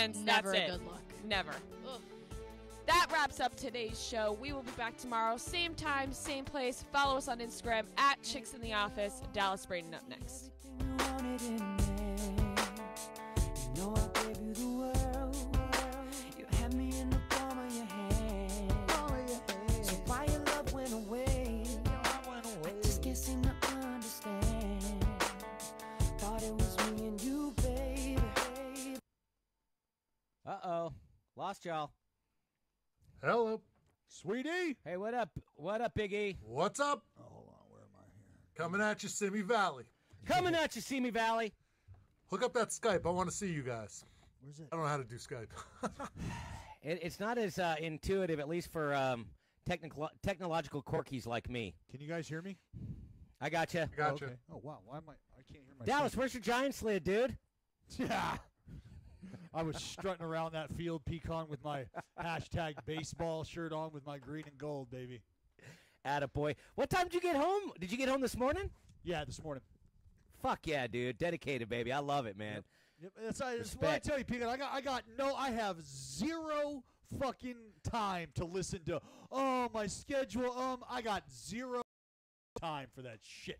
since, Never that's a it. good look. Never. Ugh. That wraps up today's show. We will be back tomorrow, same time, same place. Follow us on Instagram at Chicks in the Office. Dallas Braden up next. Uh-oh. Lost y'all. Hello. Sweetie. Hey, what up? What up, Big E? What's up? Oh, hold on. Where am I here? Coming at you, Simi Valley. Coming at you, Simi Valley. Hook up that Skype. I want to see you guys. Where's it? I don't know how to do Skype. It's not as intuitive, at least for technological corkies like me. Can you guys hear me? I gotcha. I gotcha. Okay. Oh, wow. Why am I can't hear myself. Dallas, where's your giant sled, dude? Yeah. I was strutting around that field, pecan, with my hashtag baseball shirt on with my green and gold, baby. Attaboy. What time did you get home? Did you get home this morning? Yeah, this morning. Fuck yeah, dude. Dedicated, baby. I love it, man. Yep. That's what I tell you, pecan. I have zero fucking time to listen to, my schedule. I got zero time for that shit.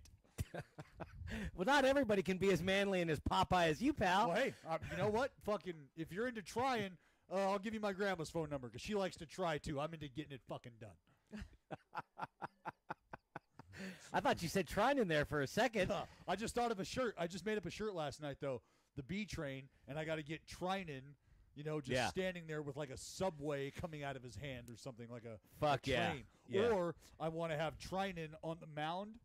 Well, not everybody can be as manly and as Popeye as you, pal. Well, hey, you know what? Fucking, if you're into trying, I'll give you my grandma's phone number because she likes to try too. I'm into getting it fucking done. I thought you said trying in there for a second. I just thought of a shirt. I just made up a shirt last night, though. The B train, and I got to get Trinan, standing there with like a subway coming out of his hand or something like a train. Yeah. Or I want to have Trinan on the mound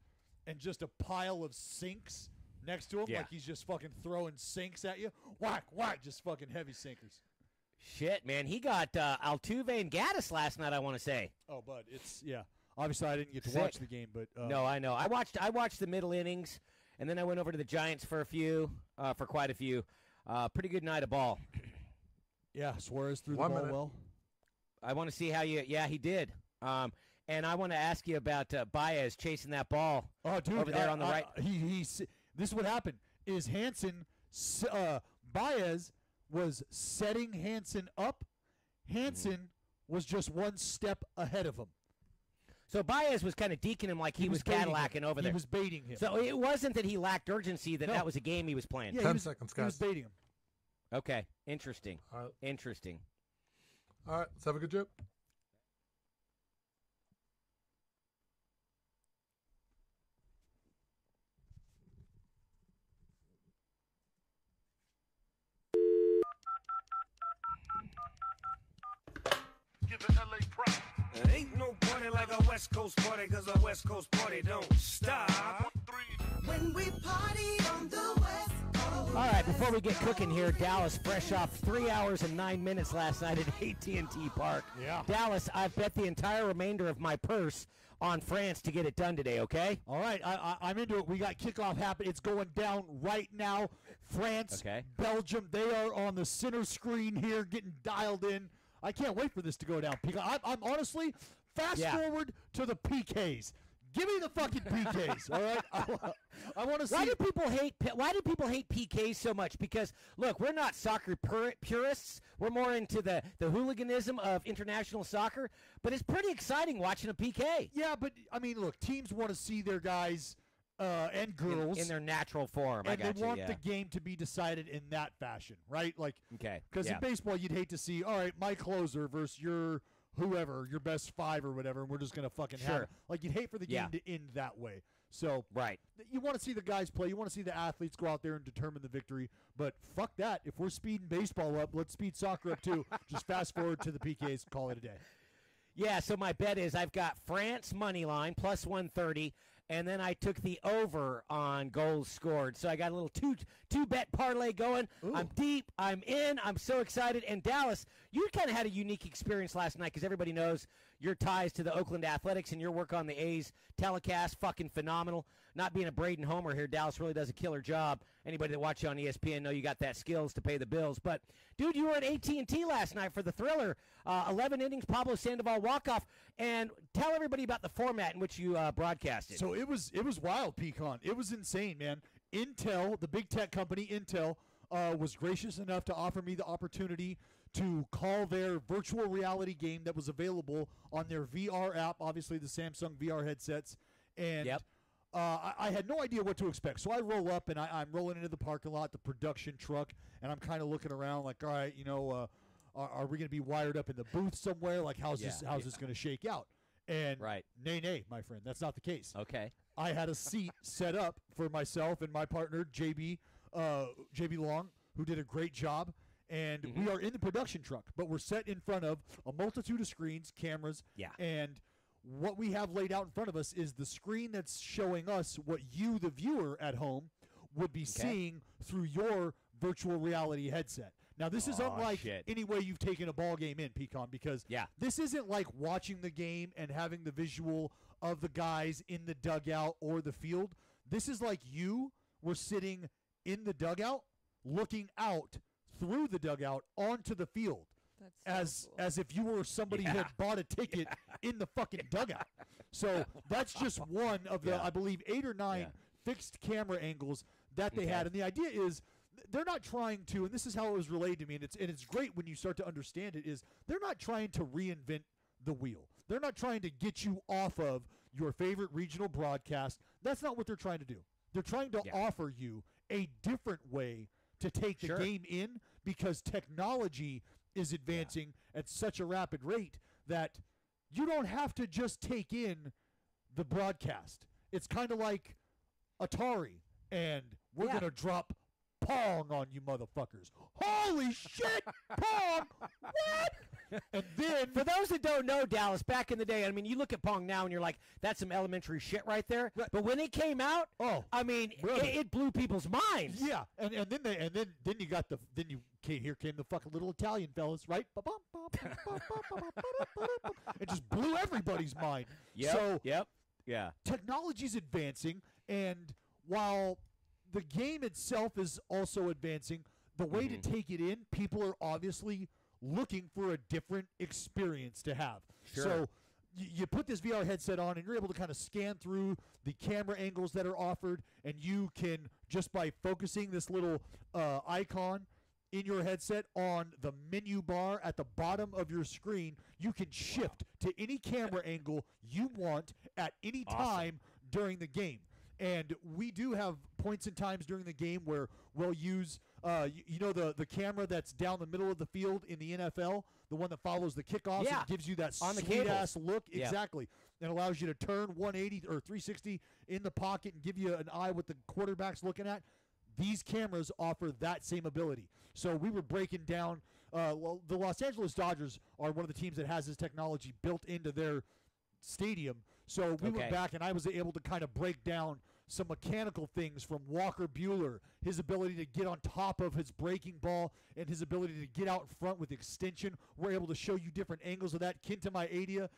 and just a pile of sinks next to him, like he's just fucking throwing sinks at you. Whack, whack, just fucking heavy sinkers. Shit, man. He got Altuve and Gaddis last night, I want to say. Oh, bud, obviously I didn't get to watch the game, but no, I know. I watched the middle innings, and then I went over to the Giants for quite a few. Pretty good night of ball. Yeah, Suarez threw the ball well. I want to see how you. Yeah, he did. And I want to ask you about Baez chasing that ball over there on the right. This is what happened. Is Hansen Baez was setting Hansen up. Hansen was just one step ahead of him. So Baez was kind of deking him like he was Cadillacing over there. He was baiting him. So it wasn't that he lacked urgency, that was a game he was playing. Yeah, 10 seconds, guys. He was baiting him. Okay, interesting. All right. Interesting. All right, let's have a good trip. Ain't no party like a West Coast party, cause a West Coast party don't stop. When we party on the West Coast. All right, before we get cooking here, Dallas, fresh off 3 hours and 9 minutes last night at AT&T Park. Yeah. Dallas, I've bet the entire remainder of my purse on France to get it done today, okay? All right, I'm into it. We got kickoff happening. It's going down right now. France, Belgium, they are on the center screen here getting dialed in. I can't wait for this to go down. I'm honestly, fast forward to the PKs. Give me the fucking PKs, all right? I want to see. Why do people hate PKs so much? Because look, we're not soccer purists. We're more into the hooliganism of international soccer. But it's pretty exciting watching a PK. Yeah, but I mean, look, teams want to see their guys and girls in their natural form. And they want the game to be decided in that fashion, right? Like, because in baseball, you'd hate to see, all right, my closer versus your whoever, your best five or whatever, and we're just going to fucking have it. Like, you'd hate for the game to end that way. So, you want to see the guys play. You want to see the athletes go out there and determine the victory. But fuck that. If we're speeding baseball up, let's speed soccer up too. Just fast forward to the PKs, call it a day. Yeah, so my bet is I've got France money line plus 130, and then I took the over on goals scored. So I got a little two bet parlay going. Ooh. I'm deep. I'm in. I'm so excited. And Dallas, you kind of had a unique experience last night because everybody knows your ties to the Oakland Athletics and your work on the A's telecast, fucking phenomenal. Not being a Braden homer here, Dallas really does a killer job. Anybody that watches you on ESPN know you got that skills to pay the bills. But, dude, you were at AT&T last night for the Thriller. 11 innings, Pablo Sandoval walk-off. And tell everybody about the format in which you broadcasted. So it was wild, Pecan. It was insane, man. Intel, the big tech company Intel, was gracious enough to offer me the opportunity to call their virtual reality game that was available on their VR app, obviously the Samsung VR headsets. And I had no idea what to expect. So I roll up, and I'm rolling into the parking lot, the production truck, and I'm kind of looking around like, all right, are we going to be wired up in the booth somewhere? Like, how's this going to shake out? And nay, my friend, that's not the case. Okay. I had a seat set up for myself and my partner, JB Long, who did a great job. And we are in the production truck, but we're set in front of a multitude of screens, cameras, and what we have laid out in front of us is the screen that's showing us what you, the viewer at home, would be seeing through your virtual reality headset. Now, this is unlike any way you've taken a ball game in, Pecan, because this isn't like watching the game and having the visual of the guys in the dugout or the field. This is like you were sitting in the dugout looking out through the dugout onto the field. That's so cool. As if you were somebody who had bought a ticket in the fucking dugout. So that's just one of the, I believe, 8 or 9 fixed camera angles that they had. And the idea is they're not trying to, and this is how it was relayed to me, and it's great when you start to understand it, is they're not trying to reinvent the wheel. They're not trying to get you off of your favorite regional broadcast. That's not what they're trying to do. They're trying to offer you a different way to take the game in, because technology is advancing at such a rapid rate that you don't have to just take in the broadcast. It's kind of like Atari, and we're going to drop Pong on you motherfuckers. Holy shit, Pong! What? And then, for those that don't know, Dallas, back in the day, I mean, you look at Pong now and you're like, that's some elementary shit right there. Right. But when it came out, I mean, it blew people's minds. Yeah, and then you got here came the fucking little Italian fellas, right? It just blew everybody's mind. Technology's advancing, and while the game itself is also advancing, the way to take it in, people are obviously looking for a different experience to have. So you put this VR headset on, and you're able to kind of scan through the camera angles that are offered, and you can, just by focusing this little icon in your headset on the menu bar at the bottom of your screen, you can shift to any camera angle you want at any time during the game. And we do have points and times during the game where we'll use, the camera that's down the middle of the field in the NFL, the one that follows the kickoffs and gives you that sweet-ass look. Yeah. Exactly. And allows you to turn 180 or 360 in the pocket and give you an eye what the quarterback's looking at. These cameras offer that same ability. So we were breaking down, the Los Angeles Dodgers are one of the teams that has this technology built into their stadium. So we went back, and I was able to kind of break down some mechanical things from Walker Buehler, his ability to get on top of his breaking ball and his ability to get out front with extension. We're able to show you different angles of that. Kenta Maeda,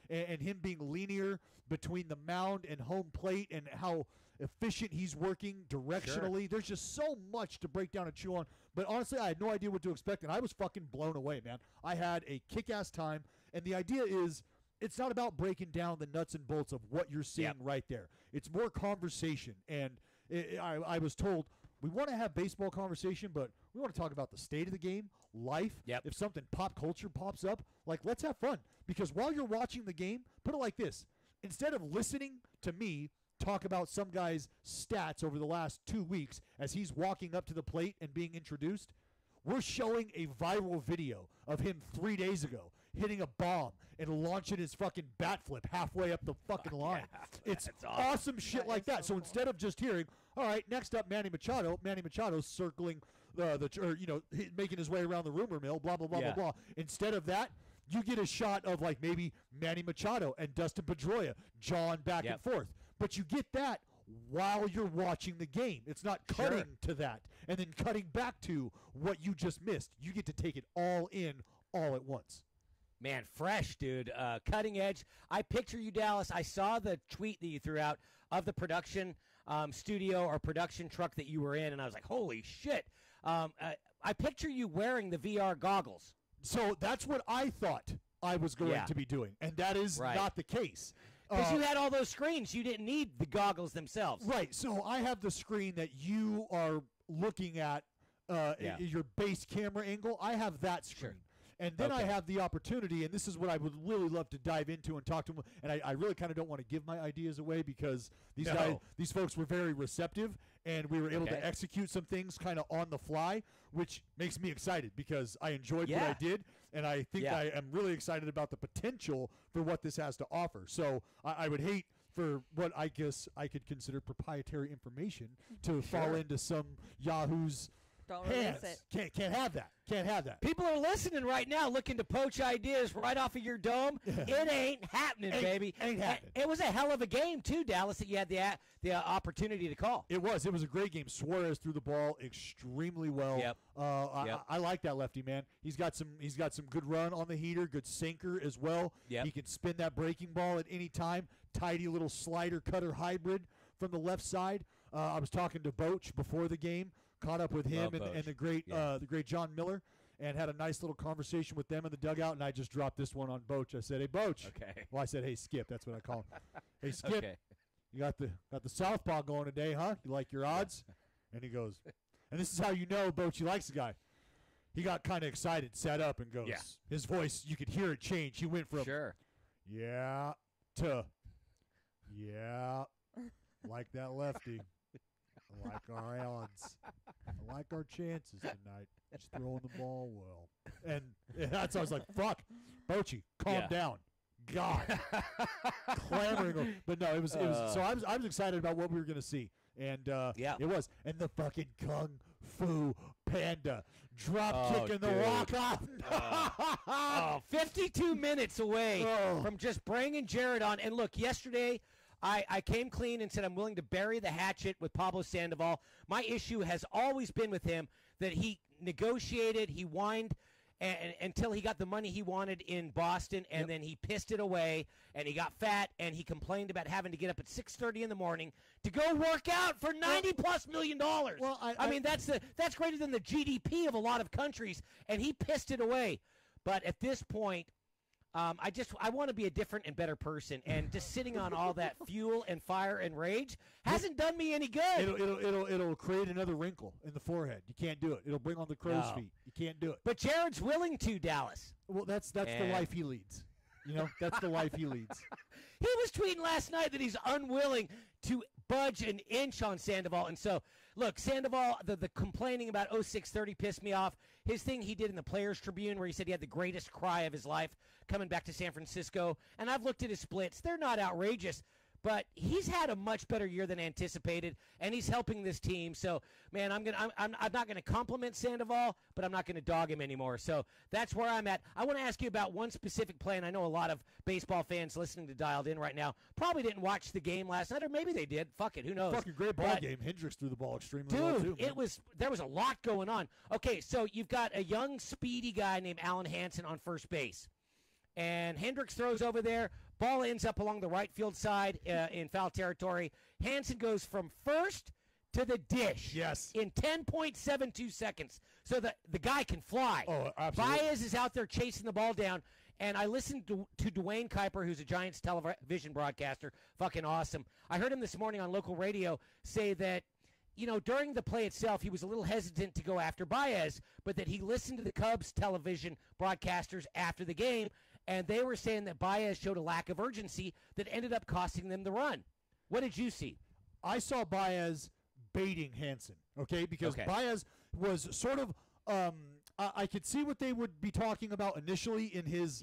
and him being linear between the mound and home plate and how efficient he's working directionally. There's just so much to break down and chew on. But honestly, I had no idea what to expect, and I was fucking blown away, man. I had a kick-ass time, and the idea is, it's not about breaking down the nuts and bolts of what you're seeing right there. It's more conversation. And I was told, we want to have baseball conversation, but we want to talk about the state of the game, life. If something pop culture pops up, like, let's have fun. Because while you're watching the game, put it like this. Instead of listening to me talk about some guy's stats over the last 2 weeks as he's walking up to the plate and being introduced, we're showing a viral video of him 3 days ago hitting a bomb and launching his fucking bat flip halfway up the fucking line. It's awesome shit like that. So instead of just hearing, all right, next up Manny Machado's circling making his way around the rumor mill, blah, blah, blah, blah, blah. Instead of that, you get a shot of like maybe Manny Machado and Dustin Pedroia, John back and forth. But you get that while you're watching the game. It's not cutting to that and then cutting back to what you just missed. You get to take it all in all at once. Man, fresh, dude. Cutting edge. I picture you, Dallas. I saw the tweet that you threw out of the production studio or production truck that you were in, and I was like, holy shit. I picture you wearing the VR goggles. So that's what I thought I was going to be doing, and that is not the case. Because you had all those screens. You didn't need the goggles themselves. Right. So I have the screen that you are looking at your base camera angle. I have that screen. Sure. And then I have the opportunity, and this is what I would really love to dive into and talk to them. And I really kind of don't want to give my ideas away because these folks were very receptive, and we were able to execute some things kind of on the fly, which makes me excited because I enjoyed what I did, and I think I am really excited about the potential for what this has to offer. So I would hate for what I guess I could consider proprietary information to fall into some Yahoo's Don't release it. Can't have that. Can't have that. People are listening right now, looking to poach ideas right off of your dome. It ain't happening, baby. Ain't happening. It was a hell of a game too, Dallas. That you had the opportunity to call. It was a great game. Suarez threw the ball extremely well. Yep. I like that lefty, man. He's got some good run on the heater, good sinker as well. Yep. He can spin that breaking ball at any time. Tidy little slider cutter hybrid from the left side. I was talking to Boach before the game. Caught up with him and the great John Miller, and had a nice little conversation with them in the dugout. And I just dropped this one on Boach. I said, "Hey, Boach." Okay. Well, I said, "Hey, Skip." That's what I call him. Hey, Skip. You got the southpaw going today, huh? You like your odds? And he goes, and this is how you know Boachy likes the guy. He got kind of excited, sat up, and goes. Yeah. His voice, you could hear it change. He went from yeah to yeah, like that lefty. I like our odds. I like our chances tonight. Just throwing the ball well. And that's I was like, fuck, Bochy, calm down. God. Clamoring. But no, it was so I was excited about what we were gonna see. And it was. And the fucking Kung Fu Panda drop kicking the walk off. 52 minutes away from just bringing Jared on. And look, yesterday I came clean and said I'm willing to bury the hatchet with Pablo Sandoval. My issue has always been with him that he negotiated, he whined until he got the money he wanted in Boston, and then he pissed it away, and he got fat, and he complained about having to get up at 6:30 in the morning to go work out for $90+ million. Well, I mean that's greater than the GDP of a lot of countries, and he pissed it away. But at this point, I want to be a different and better person, and just sitting on all that fuel and fire and rage hasn't done me any good. It'll create another wrinkle in the forehead. You can't do it. It'll bring on the crow's feet. You can't do it. But Jared's willing to, Dallas. Well, that's the life he leads. You know, that's the life he leads. He was tweeting last night that he's unwilling to budge an inch on Sandoval, and so look, Sandoval, the complaining about 0630 pissed me off. His thing he did in the Players Tribune where he said he had the greatest cry of his life coming back to San Francisco. And I've looked at his splits. They're not outrageous, but he's had a much better year than anticipated, and he's helping this team. So, man, I'm not going to compliment Sandoval, but I'm not going to dog him anymore. So that's where I'm at. I want to ask you about one specific play, and I know a lot of baseball fans listening to Dialed In right now probably didn't watch the game last night, or maybe they did. Fuck it, who knows? Fucking great ball game. Hendricks threw the ball extremely well, too. Dude, there was a lot going on. Okay, so you've got a young, speedy guy named Alan Hansen on first base. And Hendricks throws over there. Ball ends up along the right field side in foul territory. Hansen goes from first to the dish in 10.72 seconds. So the guy can fly. Oh, absolutely. Baez is out there chasing the ball down. And I listened to Dwayne Kuiper, who's a Giants television broadcaster. Fucking awesome. I heard him this morning on local radio say that, you know, during the play itself, he was a little hesitant to go after Baez, but that he listened to the Cubs television broadcasters after the game, and they were saying that Baez showed a lack of urgency that ended up costing them the run. What did you see? I saw Baez baiting Hansen, because Baez was sort of I could see what they would be talking about initially in his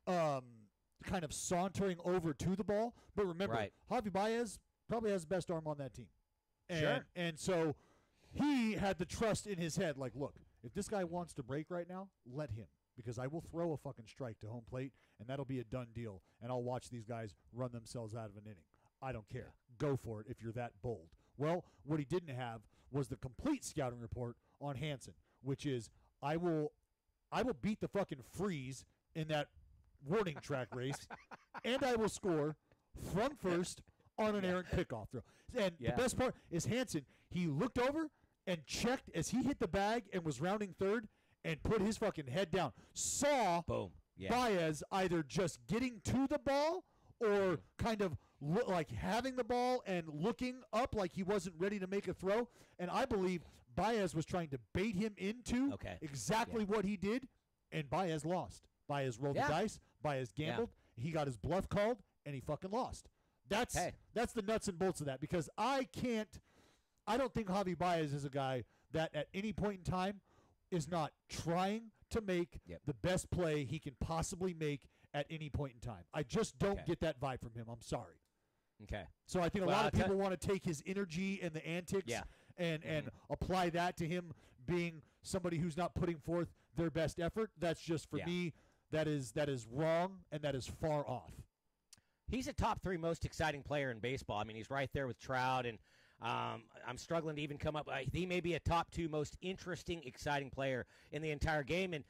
kind of sauntering over to the ball. But remember, Javi Baez probably has the best arm on that team. And so he had the trust in his head, like, look, if this guy wants to break right now, let him. Because I will throw a fucking strike to home plate, and that'll be a done deal, and I'll watch these guys run themselves out of an inning. I don't care. Go for it if you're that bold. Well, what he didn't have was the complete scouting report on Hansen, which is I will beat the fucking freeze in that warning track race, and I will score from first on an errant pickoff throw. And the best part is Hansen, he looked over and checked as he hit the bag and was rounding third, and put his fucking head down. Saw Baez either just getting to the ball or kind of like having the ball and looking up like he wasn't ready to make a throw. And I believe Baez was trying to bait him into exactly what he did, and Baez lost. Baez rolled the dice. Baez gambled. He got his bluff called, and he fucking lost. That's the nuts and bolts of that, because I don't think Javi Baez is a guy that at any point in time is not trying to make the best play he can possibly make at any point in time. I just don't get that vibe from him. I'm sorry. Okay. So I think a lot of people want to take his energy and the antics and apply that to him being somebody who's not putting forth their best effort. That's just, for me, that is wrong, and that is far off. He's a top 3 most exciting player in baseball. I mean, he's right there with Trout, and I'm struggling to even come up. He may be a top 2 most interesting, exciting player in the entire game, and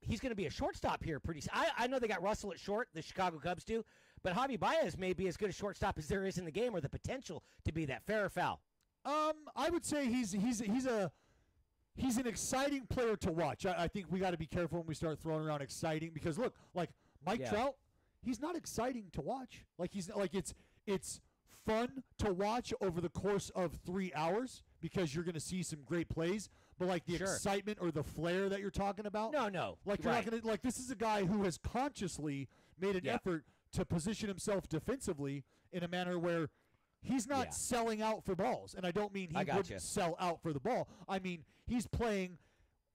he's going to be a shortstop here pretty soon. I know they got Russell at short, the Chicago Cubs do, but Javi Baez may be as good a shortstop as there is in the game, or the potential to be that. Fair or foul? I would say he's an exciting player to watch. I think we got to be careful when we start throwing around exciting, because look, like Mike Trout, he's not exciting to watch. Like it's fun to watch over the course of 3 hours because you're going to see some great plays. But like the excitement or the flair that you're talking about, no, like you're not going to, like, this is a guy who has consciously made an effort to position himself defensively in a manner where he's not selling out for balls. And I don't mean he wouldn't sell out for the ball. I mean, he's playing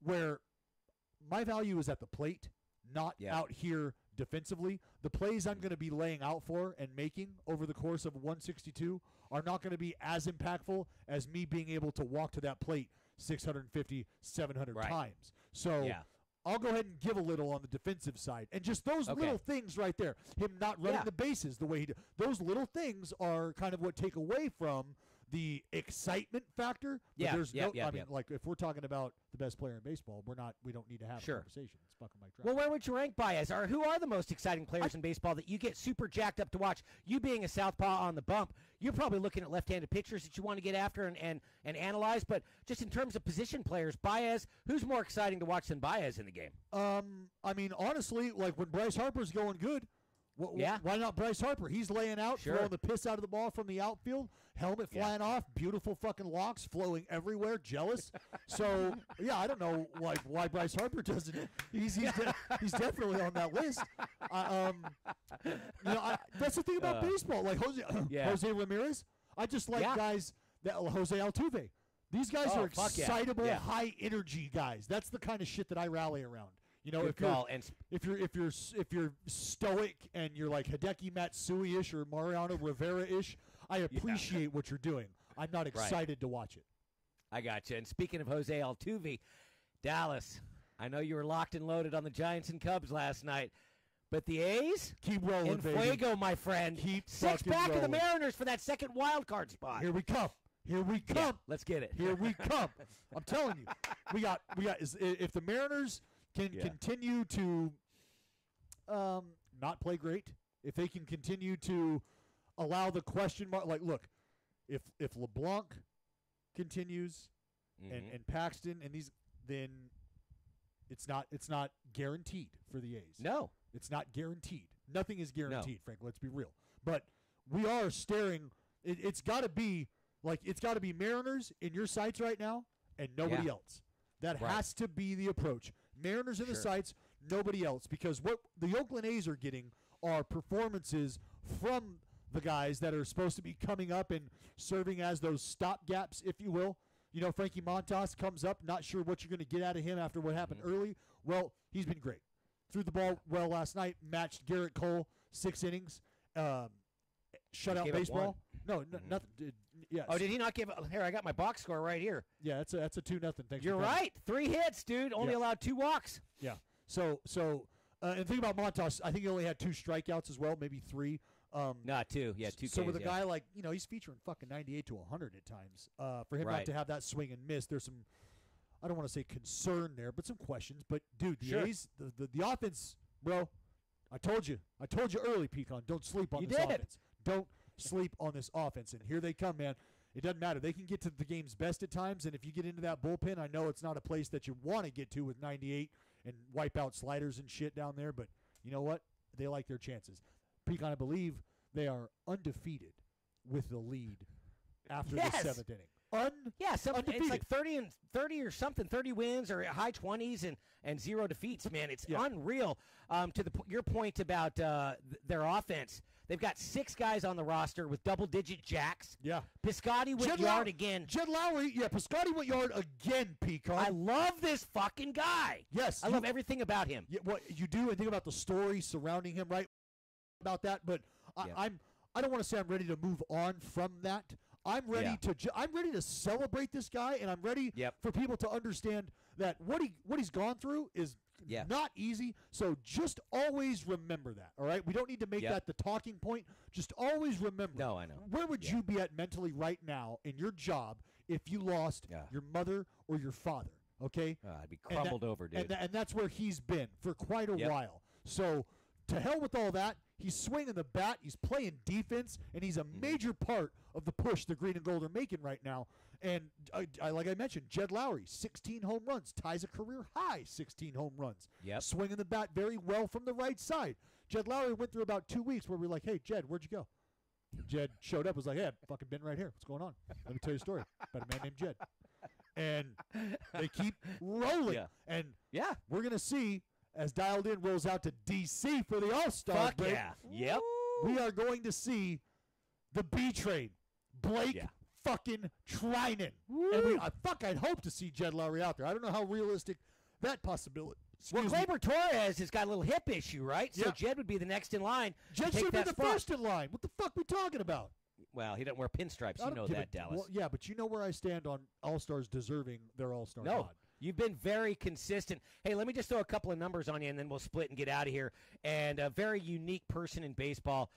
where my value is at the plate, not out here defensively. The plays I'm going to be laying out for and making over the course of 162 are not going to be as impactful as me being able to walk to that plate 650, 700 times. So I'll go ahead and give a little on the defensive side. And just those little things right there, him not running the bases the way he did, those little things are kind of what take away from the excitement factor. But I mean, like, if we're talking about the best player in baseball, we don't need to have a conversation. It's fucking Mike Trout. Well, where would you rank Baez? Or who are the most exciting players in baseball that you get super jacked up to watch? You being a southpaw on the bump, you're probably looking at left-handed pitchers that you want to get after and analyze. But just in terms of position players, Baez, who's more exciting to watch than Baez in the game? I mean, honestly, like when Bryce Harper's going good, why not Bryce Harper? He's laying out, throwing the piss out of the ball from the outfield, helmet flying off, beautiful fucking locks flowing everywhere, jealous. So, I don't know why Bryce Harper doesn't. He's definitely on that list. That's the thing about baseball. Like Jose Ramirez, I just like guys that Jose Altuve. These guys are excitable, high energy guys. That's the kind of shit that I rally around. You know, if you're stoic and you're like Hideki Matsui-ish or Mariano Rivera-ish, I appreciate what you're doing. I'm not excited to watch it. I got you. And speaking of Jose Altuve, Dallas, I know you were locked and loaded on the Giants and Cubs last night, but the A's? Keep rolling, in baby. Fuego, my friend. Keep Six-pack of the Mariners for that second wild card spot. Here we come. Let's get it. Here we come. I'm telling you. We got. If the Mariners can continue to not play great, if they can continue to allow the question mark, like, look, if LeBlanc continues and Paxton and these, then it's not guaranteed for the A's. No, it's not guaranteed. Nothing is guaranteed, Frank. Let's be real. But we are staring. It's got to be Mariners in your sights right now and nobody else. That has to be the approach. Mariners in the sights, nobody else. Because what the Oakland A's are getting are performances from the guys that are supposed to be coming up and serving as those stopgaps, if you will. You know, Frankie Montas comes up, not sure what you're going to get out of him after what happened early. Well, he's been great. Threw the ball well last night, matched Garrett Cole, 6 innings, shutout baseball. No, nothing. Yes. Oh, did he not give – here, I got my box score right here. Yeah, it's a 2-0. Thanks. You're right. 3 hits, dude. Only allowed 2 walks. Yeah. So and think about Montas. I think he only had 2 strikeouts as well, maybe 3. Not 2. Yeah, 2 Ks. So with a guy like, he's featuring fucking 98 to 100 at times. For him not to have that swing and miss, there's some, I don't want to say concern there, but some questions. But, dude, the A's, the offense, bro, I told you early, Pecan, don't sleep on this offense. Don't sleep on this offense. And here they come, man. It doesn't matter. They can get to the game's best at times, and if you get into that bullpen, I know it's not a place that you want to get to with 98 and wipe out sliders and shit down there, but you know what? They like their chances. Pecan, I believe they are undefeated with the lead after the 7th inning. It's like 30 or something, 30 wins or high 20s and 0 defeats, man. It's unreal. To your point about their offense, they've got 6 guys on the roster with double-digit jacks. Yeah. Piscotty went yard again. Jed Lowry, Piscotty went yard again, Peacock. I love this fucking guy. Yes. I love everything about him. Yeah, what you do and think about the story surrounding him, right? About that, but I don't want to say I'm ready to move on from that. I'm ready to celebrate this guy, and I'm ready for people to understand that what he's gone through is not easy. So just always remember that. All right, we don't need to make that the talking point. Just always remember. No, I know. Where would you be at mentally right now in your job if you lost your mother or your father? Okay, I'd be crumbled over, dude. And that's where he's been for quite a while. So to hell with all that. He's swinging the bat. He's playing defense, and he's a major part of the push the green and gold are making right now. And like I mentioned, Jed Lowry, 16 home runs, ties a career high 16 home runs. Swinging the bat very well from the right side. Jed Lowry went through about 2 weeks where we were like, hey, Jed, where'd you go? Jed showed up, was like, hey, I've fucking been right here. What's going on? Let me tell you a story about a man named Jed. And they keep rolling. And we're going to see as Dialed In rolls out to D.C. for the All-Star break. Yep. We are going to see the B train, Blake fucking Trinan. And I'd hope to see Jed Lowry out there. I don't know how realistic that possibility. Gleyber Torres has got a little hip issue, right? So Jed would be the next in line. Jed should be the first in line. What the fuck are we talking about? Well, he doesn't wear pinstripes. You know that, Dallas. Well, yeah, but you know where I stand on All-Stars deserving their All-Star nod. You've been very consistent. Hey, let me just throw a couple of numbers on you, and then we'll split and get out of here. And a very unique person in baseball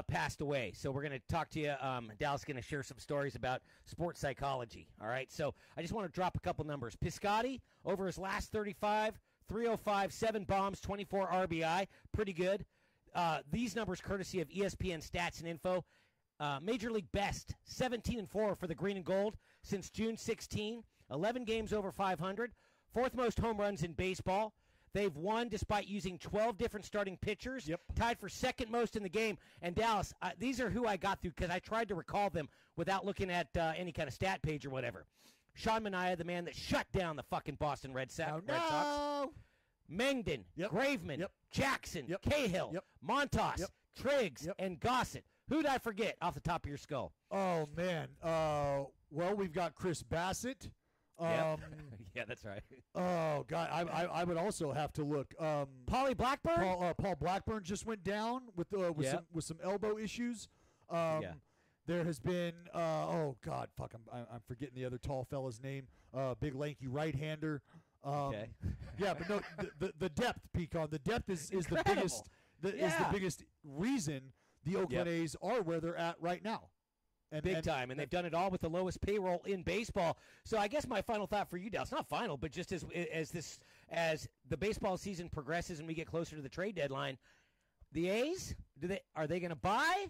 passed away. So we're going to talk to you. Dallas is going to share some stories about sports psychology. All right? So I just want to drop a couple numbers. Piscotty, over his last 35, 305, 7 bombs, 24 RBI. Pretty good. These numbers courtesy of ESPN Stats and Info. Major League best, 17-4 for the green and gold since June 16. 11 games over 500, 4th most home runs in baseball. They've won despite using 12 different starting pitchers, tied for 2nd most in the game. And Dallas, these are who I got through because I tried to recall them without looking at any kind of stat page or whatever. Sean Manaea, the man that shut down the fucking Boston Red Sox. Mengden, Graveman, Jackson, Cahill, Montas, Triggs, and Gossett. Who'd I forget off the top of your skull? Oh, man. Well, we've got Chris Bassett. Yeah, that's right. Oh God, I would also have to look. Paulie Blackburn. Paul Blackburn just went down with some elbow issues. There has been oh God, fuck, I'm forgetting the other tall fella's name. Big lanky right-hander. Yeah, but no, the depth, Pecan. The depth is the biggest. Is the biggest reason the Oakland A's are where they're at right now. Big time, and they've done it all with the lowest payroll in baseball. So I guess my final thought for you, Dallas, not final, but just as the baseball season progresses and we get closer to the trade deadline, the A's, are they going to buy,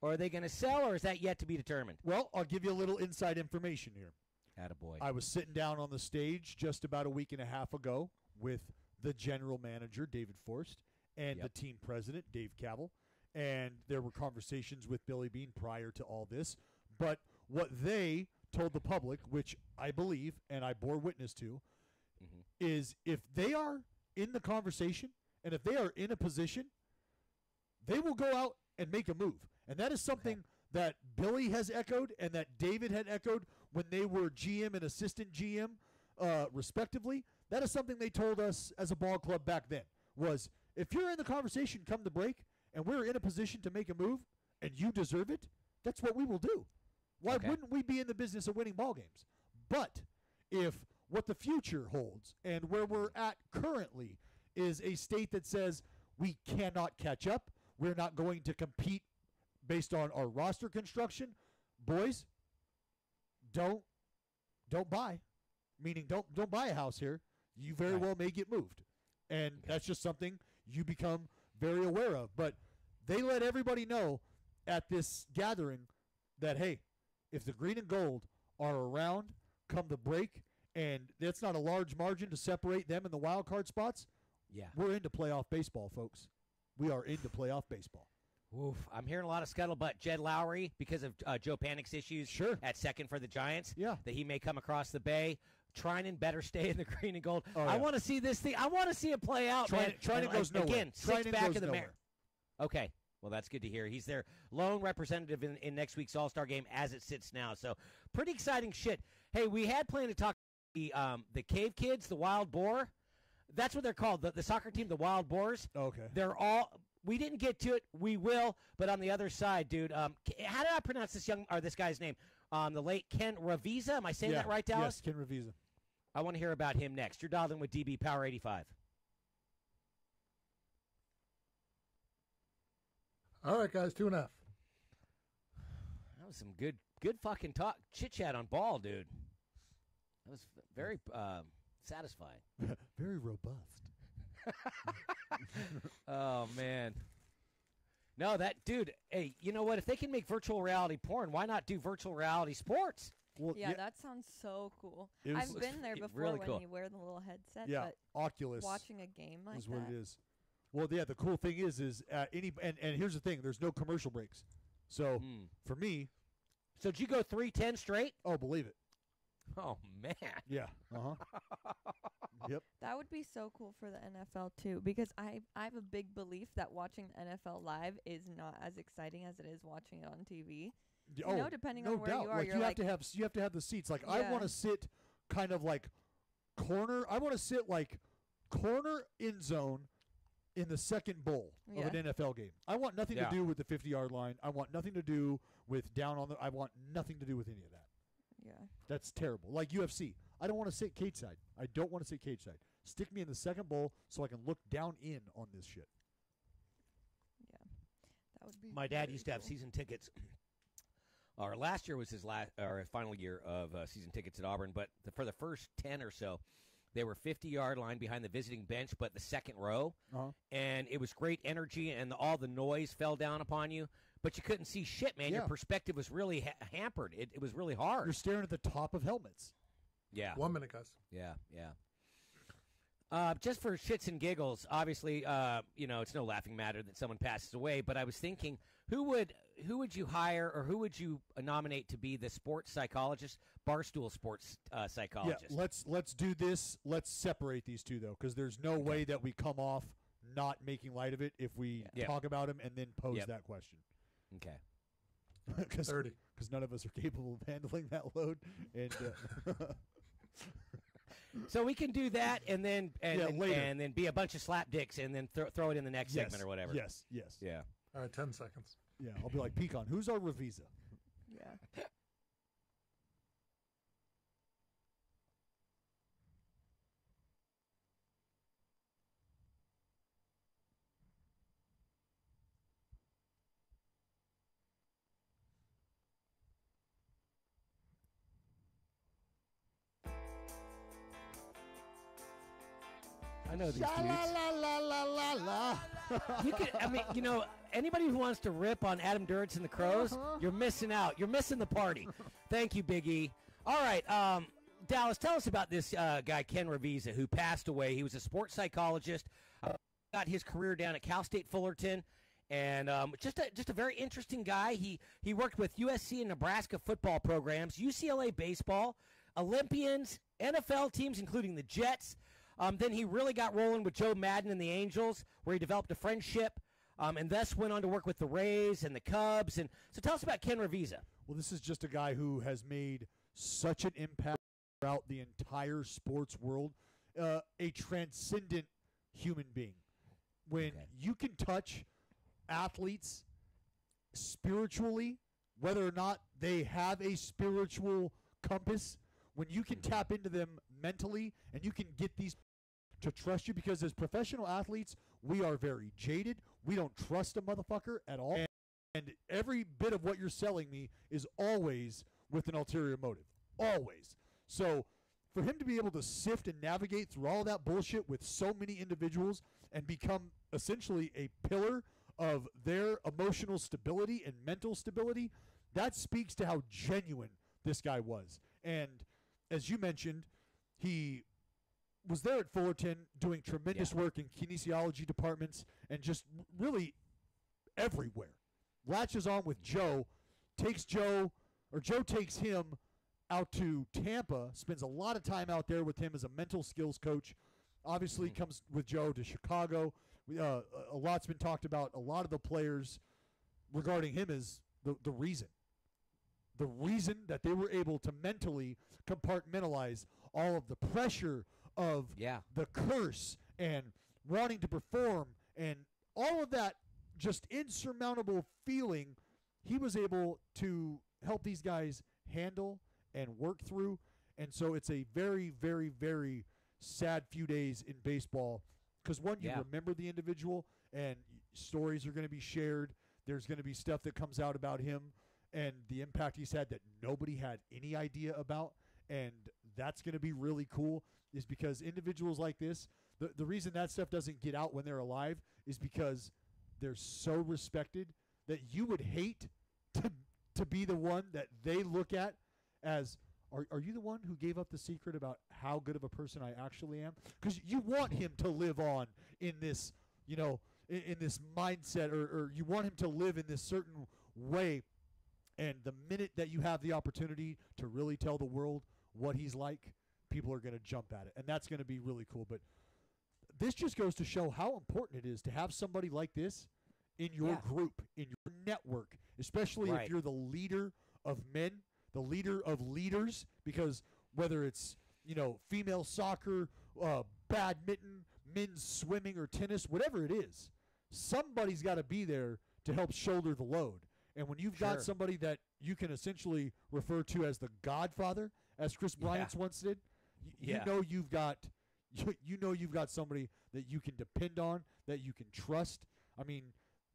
or are they going to sell, or is that yet to be determined? Well, I'll give you a little inside information here. Attaboy. I was sitting down on the stage just about a week and a half ago with the general manager, David Forst, and the team president, Dave Cavell. And there were conversations with Billy Beane prior to all this. But what they told the public, which I believe and I bore witness to, is if they are in the conversation and if they are in a position, they will go out and make a move. And that is something that Billy has echoed and that David had echoed when they were GM and assistant GM, respectively. That is something they told us as a ball club back then, was if you're in the conversation come the break, and we're in a position to make a move, and you deserve it, that's what we will do. Why wouldn't we be in the business of winning ball games? But if what the future holds and where we're at currently is a state that says we cannot catch up, we're not going to compete based on our roster construction, boys, don't buy. Meaning don't buy a house here. You very well may get moved. And that's just something you become very aware of. But they let everybody know at this gathering that, hey, if the green and gold are around come the break, and that's not a large margin to separate them in the wild card spots, we're into playoff baseball, folks. We are into playoff baseball. Oof, I'm hearing a lot of scuttlebutt. Jed Lowry, because of Joe Panik's issues at second for the Giants, that he may come across the bay. Trinan better stay in the green and gold. I want to see this thing. I want to see it play out, man. Trinan goes nowhere. Again, six back of the nowhere. mare. Okay. Well, that's good to hear. He's their lone representative in next week's All-Star game as it sits now. So pretty exciting shit. Hey, we had planned to talk the Cave Kids, the Wild Boar. That's what they're called, the soccer team, the Wild Boars. Okay. They're all – we didn't get to it. We will. But on the other side, dude, how did I pronounce this guy's name? The late Ken Ravizza. Am I saying that right, Dallas? Yes, Ken Ravizza. I want to hear about him next. You're dialed in with DB Power 85. All right, guys, 2.5. That was some good fucking talk, chit-chat on ball, dude. That was very satisfying. Very robust. Oh, man. No, that dude, hey, you know what? If they can make virtual reality porn, why not do virtual reality sports? Well, yeah, that sounds so cool. I've been there before really when cool. you wear the little headset. Yeah, but Oculus watching a game like is what it is. Well, yeah, the cool thing is and here's the thing: there's no commercial breaks. So for me, so did you go 3-10 straight? Oh, believe it. Oh man. Yeah. Yep. That would be so cool for the NFL too, because I have a big belief that watching the NFL live is not as exciting as it is watching it on TV. You know, depending on where you are, you have to have the seats. Like I want to sit kind of like corner. I want to sit like corner end zone in the second bowl of an NFL game. I want nothing to do with the 50-yard line. I want nothing to do with down on the. I want nothing to do with any of that. Yeah, that's terrible. Like UFC, I don't want to sit cage side. I don't want to sit cage side. Stick me in the second bowl so I can look down in on this shit. Yeah, that would be. My dad used to have season tickets. Or last year was his final year of season tickets at Auburn, but for the first 10 or so, they were 50-yard line behind the visiting bench, but the second row, and it was great energy, and all the noise fell down upon you, but you couldn't see shit, man. Your perspective was really hampered. It was really hard. You're staring at the top of helmets. Yeah. 1 minute, guys. Yeah. Just for shits and giggles, obviously, it's no laughing matter that someone passes away, but I was thinking, who would you hire or who would you nominate to be the sports psychologist, Barstool sports psychologist? Yeah, let's do this. Let's separate these two, though, because there's no way that we come off not making light of it if we talk about him and then pose that question. Okay. Because none of us are capable of handling that load. And so we can do that and then later. And then be a bunch of slapdicks and then throw it in the next segment or whatever. Yes. Yeah. All right, 10 seconds. Yeah, I'll be like, Pecan, who's our Ravizza? Yeah. I know these dudes. You could, anybody who wants to rip on Adam Duritz and the Crows, you're missing out. You're missing the party. Thank you, Big E. All right, Dallas, tell us about this guy, Ken Ravizza, who passed away. He was a sports psychologist, got his career down at Cal State Fullerton, and just a very interesting guy. He worked with USC and Nebraska football programs, UCLA baseball, Olympians, NFL teams, including the Jets. Then he really got rolling with Joe Madden and the Angels, where he developed a friendship, and thus went on to work with the Rays and the Cubs. And so tell us about Ken Ravizza. Well, this is just a guy who has made such an impact throughout the entire sports world, a transcendent human being. When you can touch athletes spiritually, whether or not they have a spiritual compass, when you can tap into them mentally and you can get these to trust you, because as professional athletes, we are very jaded. We don't trust a motherfucker at all. And every bit of what you're selling me is always with an ulterior motive. Always. So for him to be able to sift and navigate through all that bullshit with so many individuals and become essentially a pillar of their emotional stability and mental stability, that speaks to how genuine this guy was. And as you mentioned, he was there at Fullerton doing tremendous work in kinesiology departments and just really everywhere. latches on with Joe, Joe takes him out to Tampa, spends a lot of time out there with him as a mental skills coach. Obviously comes with Joe to Chicago. A lot's been talked about. A lot of the players regarding him is the reason. The reason that they were able to mentally compartmentalize all of the pressure of the curse and wanting to perform and all of that just insurmountable feeling, he was able to help these guys handle and work through. And so it's a very, very, very sad few days in baseball because, one, you remember the individual and stories are going to be shared. There's going to be stuff that comes out about him and the impact he's had that nobody had any idea about. And that's going to be really cool is because individuals like this, the reason that stuff doesn't get out when they're alive is because they're so respected that you would hate to be the one that they look at as, are you the one who gave up the secret about how good of a person I actually am? Because you want him to live on in this, in this mindset, or you want him to live in this certain way. And the minute that you have the opportunity to really tell the world what he's like, people are going to jump at it. And that's going to be really cool. But this just goes to show how important it is to have somebody like this in your group, in your network, especially if you're the leader of men, the leader of leaders, because whether it's, female soccer, badminton, men's swimming or tennis, whatever it is, somebody's got to be there to help shoulder the load. And when you've got somebody that you can essentially refer to as the Godfather, as Chris Bryant once did, you know you've got somebody that you can depend on, that you can trust. I mean,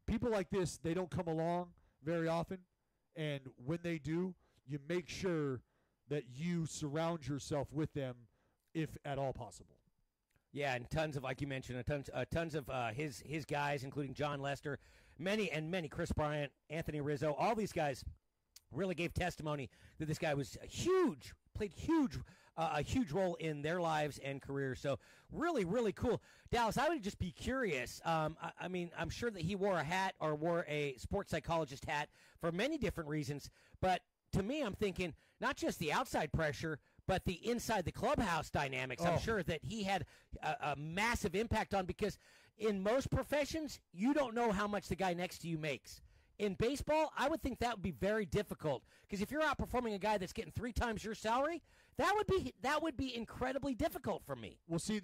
people like this, they don't come along very often, and when they do, you make sure that you surround yourself with them if at all possible. Yeah, and tons of, like you mentioned, tons of his guys, including John Lester, many, Chris Bryant, Anthony Rizzo, all these guys really gave testimony that this guy was played a huge role in their lives and careers. So really, really cool. Dallas, I would just be curious. I mean, I'm sure that he wore a hat or wore a sports psychologist hat for many different reasons. But to me, I'm thinking not just the outside pressure, but the inside the clubhouse dynamics. I'm sure that he had a massive impact on, because in most professions, you don't know how much the guy next to you makes. In baseball, I would think that would be very difficult, because if you're outperforming a guy that's getting 3 times your salary, that would be incredibly difficult for me. Well, see,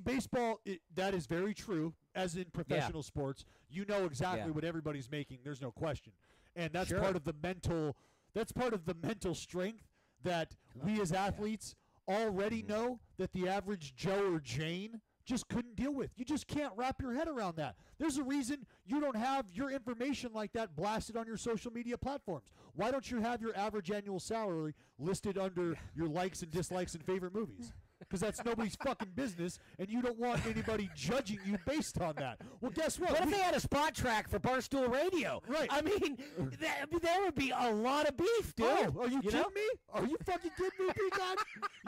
baseball, that is very true. As in professional sports, you know exactly what everybody's making. There's no question, and that's part of the mental. That's part of the mental strength that we as athletes already know that the average Joe or Jane just couldn't deal with. You just can't wrap your head around that. There's a reason you don't have your information like that blasted on your social media platforms. Why don't you have your average annual salary listed under your likes and dislikes and favorite movies? Because that's nobody's fucking business, and you don't want anybody judging you based on that. Well, guess what? What if they had a spot track for Barstool Radio? Right. I mean, there would be a lot of beef, dude. Oh, are you kidding me? Are you fucking kidding me, P-God?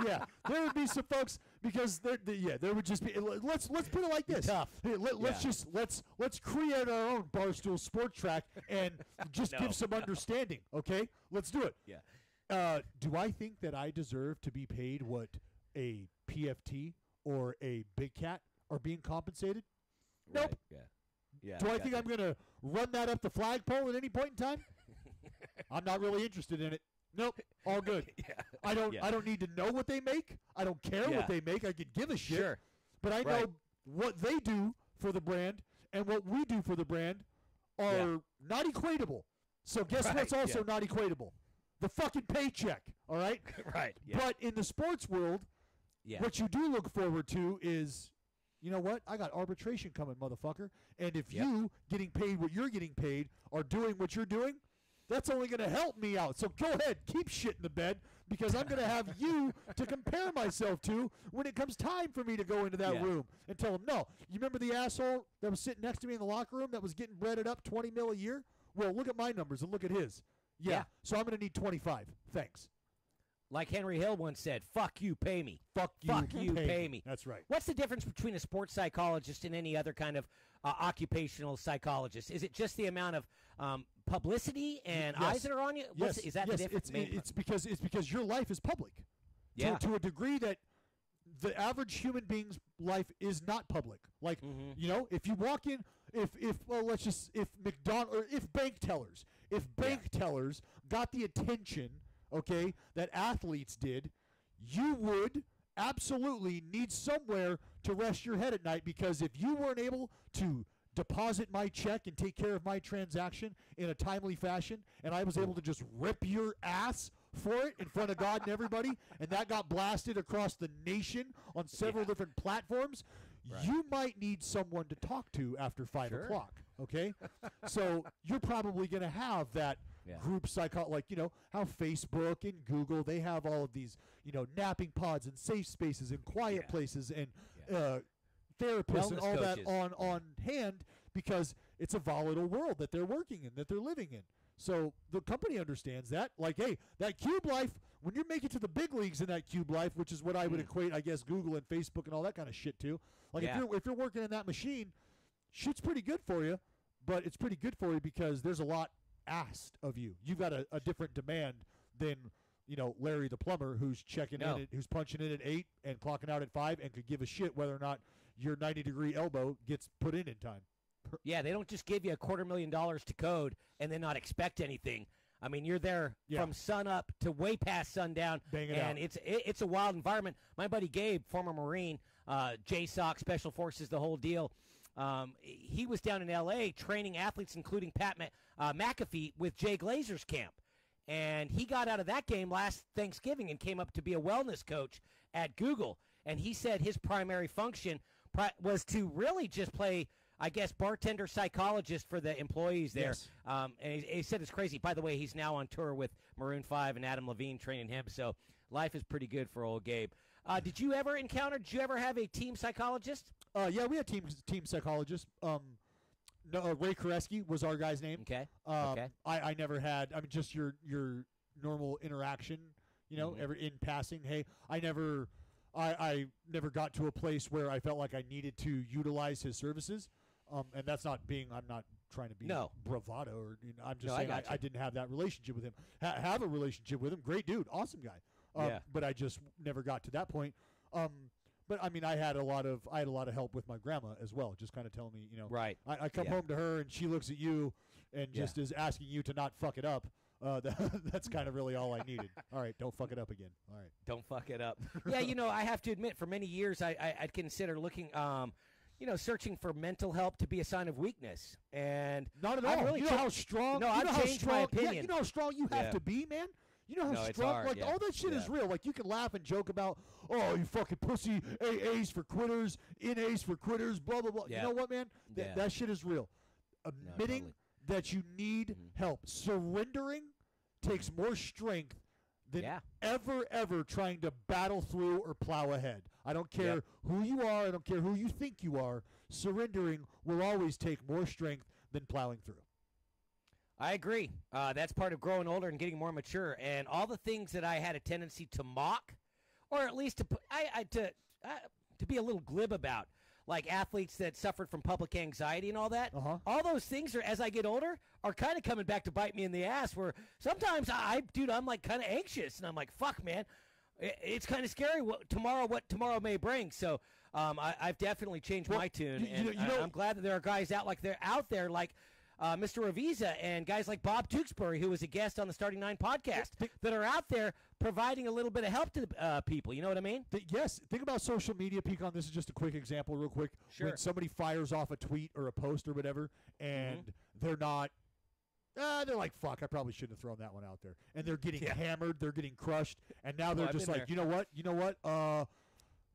Yeah, there would be some folks, because there would just be. Let's put it like this. Tough. Hey, let's create our own Barstool Sport Track and just give some understanding. Okay, let's do it. Yeah. Do I think that I deserve to be paid what a PFT or a Big Cat are being compensated? Right. Nope. Yeah. Do I think I'm going to run that up the flagpole at any point in time? I'm not really interested in it. Nope. All good. I don't need to know what they make. I don't care what they make. I could give a shit. Sure. But I know what they do for the brand and what we do for the brand are not equatable. So guess what's also not equatable? The fucking paycheck. All right? Right. Yeah. But in the sports world, what you do look forward to is, you know what? I got arbitration coming, motherfucker. And if you getting paid what you're getting paid are doing what you're doing, that's only going to help me out. So go ahead, keep shit in the bed, because I'm going to have you to compare myself to when it comes time for me to go into that room and tell them, no. You remember the asshole that was sitting next to me in the locker room that was getting breaded up $20 million a year? Well, look at my numbers and look at his. Yeah. So I'm going to need 25. Thanks. Like Henry Hill once said, "Fuck you, pay me. Fuck you, pay me." That's right. What's the difference between a sports psychologist and any other kind of occupational psychologist? Is it just the amount of publicity and eyes that are on you? Is that the difference? It's because your life is public. Yeah. To a degree that the average human being's life is not public. Like, if you walk in, if bank tellers got the attention, okay, that athletes did, you would absolutely need somewhere to rest your head at night, because if you weren't able to deposit my check and take care of my transaction in a timely fashion, and I was able to just rip your ass for it in front of God and everybody, and that got blasted across the nation on several different platforms, you might need someone to talk to after 5 o'clock, okay? So you're probably going to have that group like, how Facebook and Google, they have all of these, napping pods and safe spaces and quiet places and therapists wellness and all coaches. that on hand, because it's a volatile world that they're working in, that they're living in. So the company understands that. Like, hey, that cube life, when you make it to the big leagues in that cube life, which is what I would equate, I guess, Google and Facebook and all that kind of shit to. Like, if you're working in that machine, shit's pretty good for you, but it's pretty good for you because there's a lot asked of you. You've got a different demand than, Larry the plumber, who's who's punching in at 8 and clocking out at 5 and could give a shit whether or not your 90-degree elbow gets put in time. Yeah, they don't just give you $250,000 to code and then not expect anything. I mean, you're there from sun up to way past sundown, and it's a wild environment. My buddy Gabe, former Marine, JSOC, Special Forces, the whole deal. He was down in L.A. training athletes, including Pat McAfee, with Jay Glazer's camp. And he got out of that game last Thanksgiving and came up to be a wellness coach at Google. And he said his primary function was to really just play, I guess, bartender psychologist for the employees there. Yes. And he said it's crazy. By the way, he's now on tour with Maroon 5 and Adam Levine training him. So life is pretty good for old Gabe. Did you ever have a team psychologist? Yeah, we had team psychologists. Ray Koreski was our guy's name. Okay. I never had, just your normal interaction, ever in passing. Hey, I never got to a place where I felt like I needed to utilize his services. And that's I'm not trying to be bravado, or I'm just saying I didn't have that relationship with him. Have a relationship with him, great dude, awesome guy. But I just never got to that point. But I had a lot of help with my grandma as well, just kind of telling me, right. I come home to her and she looks at you and just is asking you to not fuck it up. That's kind of really all I needed. All right, don't fuck it up again. All right, don't fuck it up. Yeah, I have to admit, for many years I'd consider looking, searching for mental help to be a sign of weakness, and not at all. Really how strong? No, I've changed my opinion. Yeah, you know how strong you have to be, man. You know how strong, hard, all that shit is real. Like, you can laugh and joke about, oh, you fucking pussy, A's for quitters, NA's for quitters, blah, blah, blah. You know what, man? That shit is real. Admitting that you need help, surrendering takes more strength than ever trying to battle through or plow ahead. I don't care who you are. I don't care who you think you are. Surrendering will always take more strength than plowing through. I agree. That's part of growing older and getting more mature. And all the things that I had a tendency to mock, or at least to be a little glib about, like athletes that suffered from public anxiety and all that. All those things are, as I get older, are kind of coming back to bite me in the ass. Where sometimes I'm like kind of anxious, and I'm like, fuck, man, it's kind of scary what tomorrow may bring. So I've definitely changed my tune, and I'm glad that there are guys out there like Mr. Ravisa and guys like Bob Tewksbury, who was a guest on the Starting Nine podcast, that are out there providing a little bit of help to people. You know what I mean? Yes. Think about social media, Pecan. This is just a quick example real quick. Sure. When somebody fires off a tweet or a post or whatever, and they're not, they're like, fuck, I probably shouldn't have thrown that one out there. And they're getting hammered. They're getting crushed. And now they're just like, you know what?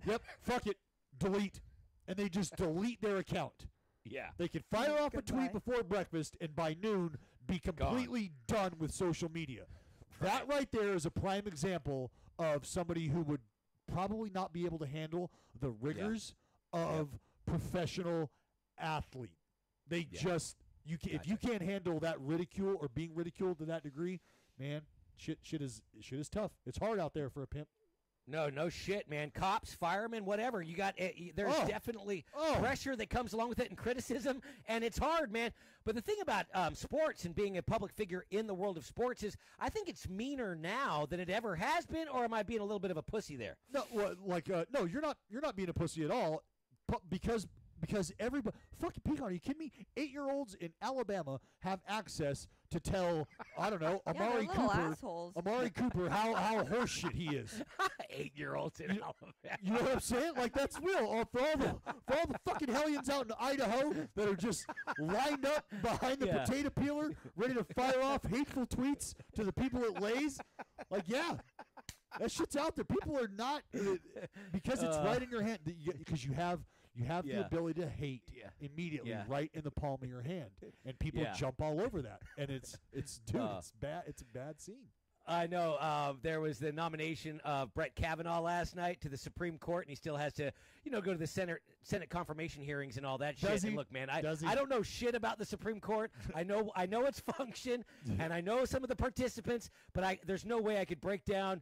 Yep, fuck it. Delete. And they just delete their account. Yeah. They could fire off a tweet before breakfast and by noon be completely done with social media. That right there is a prime example of somebody who would probably not be able to handle the rigors of professional athlete. They just, if you can't handle that ridicule or being ridiculed to that degree, man, shit is tough. It's hard out there for a pimp. No shit, man. Cops, firemen, whatever. You got there's definitely pressure that comes along with it and criticism, and it's hard, man. But the thing about sports and being a public figure in the world of sports is, I think it's meaner now than it ever has been. Or am I being a little bit of a pussy there? No, no, you're not being a pussy at all, because everybody fucking Peacock. Are you kidding me? 8-year-olds in Alabama have access to tell, I don't know, Amari Cooper how horseshit he is. 8-year-olds in Alabama. You know what I'm saying? Like, that's real. For all the fucking hellions out in Idaho that are just lined up behind the potato peeler, ready to fire off hateful tweets to the people it lays. Like, yeah. That shit's out there. People are not, because it's right in your hand, because you have the ability to hate immediately right in the palm of your hand, and people jump all over that, and it's bad. It's a bad scene. I know. There was the nomination of Brett Kavanaugh last night to the Supreme Court, and he still has to, go to the Senate confirmation hearings and all that shit. And look, man, I don't know shit about the Supreme Court. I know its function, and I know some of the participants, but there's no way I could break down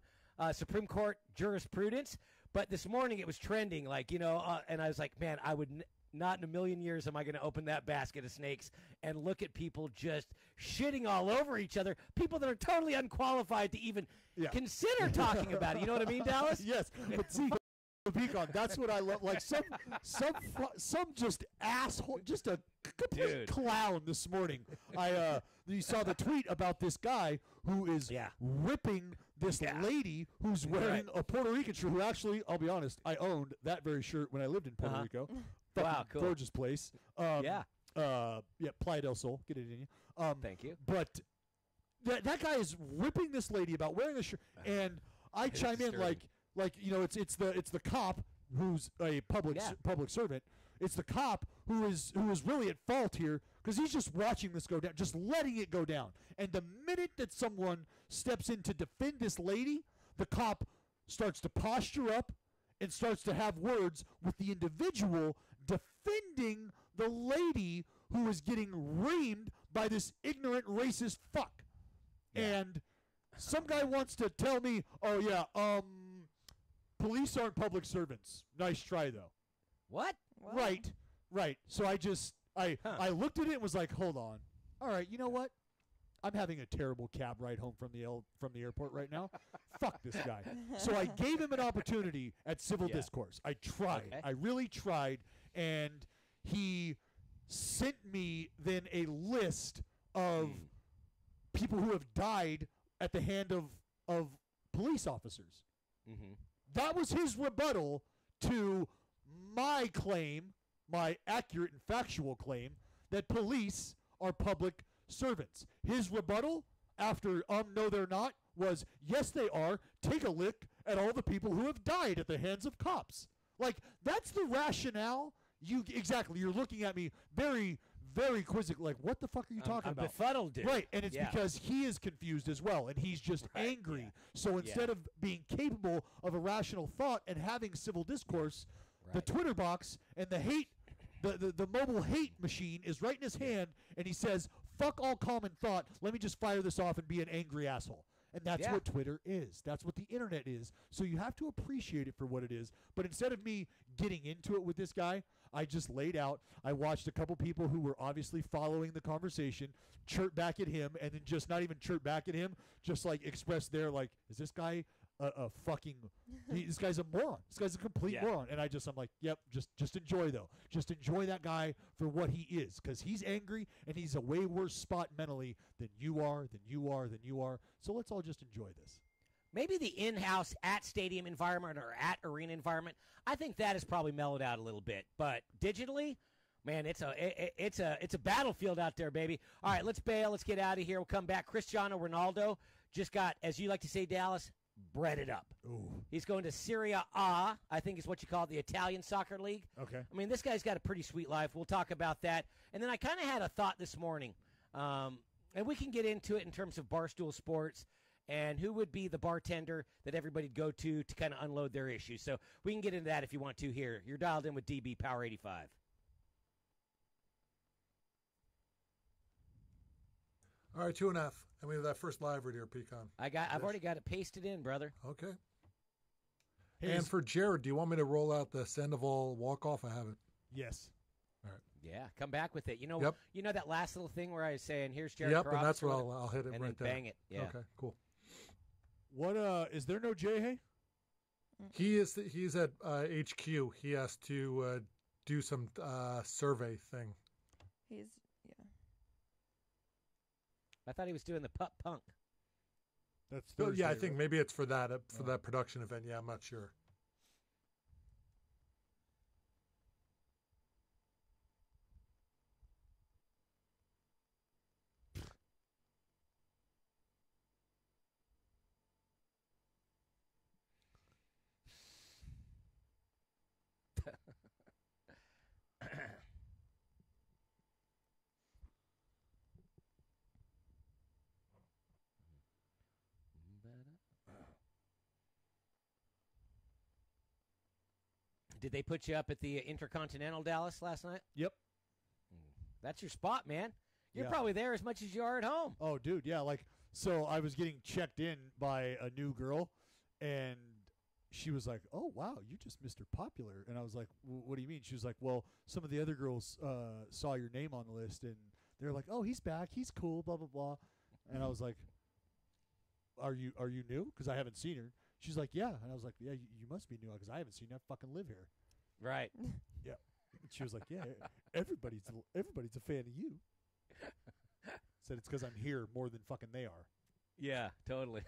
Supreme Court jurisprudence. But this morning it was trending, and I was like, man, I would not in a million years am I going to open that basket of snakes and look at people just shitting all over each other, people that are totally unqualified to even consider talking about it. You know what I mean, Dallas? Yes, but see, Peacock, that's what I love. Like some just asshole, just a complete clown this morning. You saw the tweet about this guy who is ripping this lady who's wearing a Puerto Rican shirt, who actually, I'll be honest, I owned that very shirt when I lived in Puerto Rico. Wow, cool. Gorgeous place. Playa del Sol. Get it in you. Thank you. But that guy is ripping this lady about wearing a shirt, and I chime in like it's the cop who's a public servant. It's the cop who is really at fault here, because he's just watching this go down, just letting it go down. And the minute that someone steps in to defend this lady, the cop starts to posture up and starts to have words with the individual defending the lady who is getting reamed by this ignorant racist fuck. And some guy wants to tell me, police aren't public servants. Nice try, though. What? Right. So I looked at it and was like, hold on. All right, you know what? I'm having a terrible cab ride home from the airport right now. Fuck this guy. So I gave him an opportunity at civil discourse. I tried. Okay. I really tried. And he sent me then a list of people who have died at the hand of police officers. Mm-hmm. That was his rebuttal to my claim, my accurate and factual claim, that police are public servants. His rebuttal after no they're not was, yes they are. Take a look at all the people who have died at the hands of cops. Like, that's the rationale. You're looking at me very, very quizzical, like, what the fuck are you talking about? I'm befuddled, dude. Right, and it's because he is confused as well, and he's just angry. So instead of being capable of a rational thought and having civil discourse, the Twitter box and the hate, the mobile hate machine is right in his hand, and he says, fuck all common thought, let me just fire this off and be an angry asshole. And that's what Twitter is. That's what the internet is. So you have to appreciate it for what it is. But instead of me getting into it with this guy, I just laid out. I watched a couple people who were obviously following the conversation chirp back at him, and then just not even chirp back at him, just like express their, like, is this guy a fucking this guy's a moron. This guy's a complete moron. And I'm like, yep, just enjoy, though. Just enjoy that guy for what he is, because he's angry and he's a way worse spot mentally than you are. So let's all just enjoy this. Maybe the in-house at stadium environment or at arena environment, I think that has probably mellowed out a little bit. But digitally, man, it's a battlefield out there, baby. All right, let's bail. Let's get out of here. We'll come back. Cristiano Ronaldo just got, as you like to say, Dallas, breaded up. Ooh. He's going to Serie A, I think is what you call it, the Italian soccer league. Okay. I mean, this guy's got a pretty sweet life. We'll talk about that. And then I kind of had a thought this morning, and we can get into it in terms of Barstool Sports and who would be the bartender that everybody'd go to kind of unload their issues. So we can get into that if you want to here. You're dialed in with DB Power 85. All right, 2.5. And we have that first live right here, Pecan. I've already got it pasted in, brother. Okay. Hey, and for Jared, do you want me to roll out the Sandoval walk-off? I have it. Yes. All right. Yeah, come back with it. You know, you know that last little thing where I was saying, "Here's Jared." Yep, Croft, and that's what I'll hit it and right then there. Bang it. Yeah. Okay, cool. What is there no Jay? He's at HQ. He has to do some survey thing. I thought he was doing the pup punk. That's Thursday, Thursday, I think maybe it's for that that production event. Yeah, I'm not sure. Did they put you up at the Intercontinental Dallas last night? Yep. That's your spot, man. You're probably there as much as you are at home. Oh, dude, yeah. So I was getting checked in by a new girl, and she was like, "Oh, wow, you just Mr. Popular." And I was like, "What do you mean?" She was like, "Well, some of the other girls saw your name on the list, and they're like, 'Oh, he's back. He's cool, blah, blah, blah.'" And I was like, Are you new? Because I haven't seen her. She's like, "Yeah." And I was like, "Yeah, you must be new because I haven't seen you. I fucking live here." Right. Yeah. And she was like, "Yeah, everybody's a fan of you." Said it's because I'm here more than fucking they are. Yeah, totally.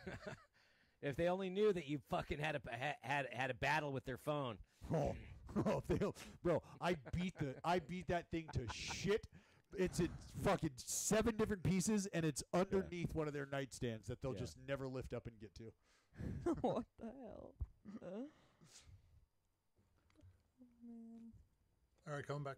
If they only knew that you fucking had a battle with their phone. Bro, I beat that thing to shit. It's in fucking 7 different pieces, and it's underneath one of their nightstands that they'll just never lift up and get to. What the hell? Oh, man. All right, coming back.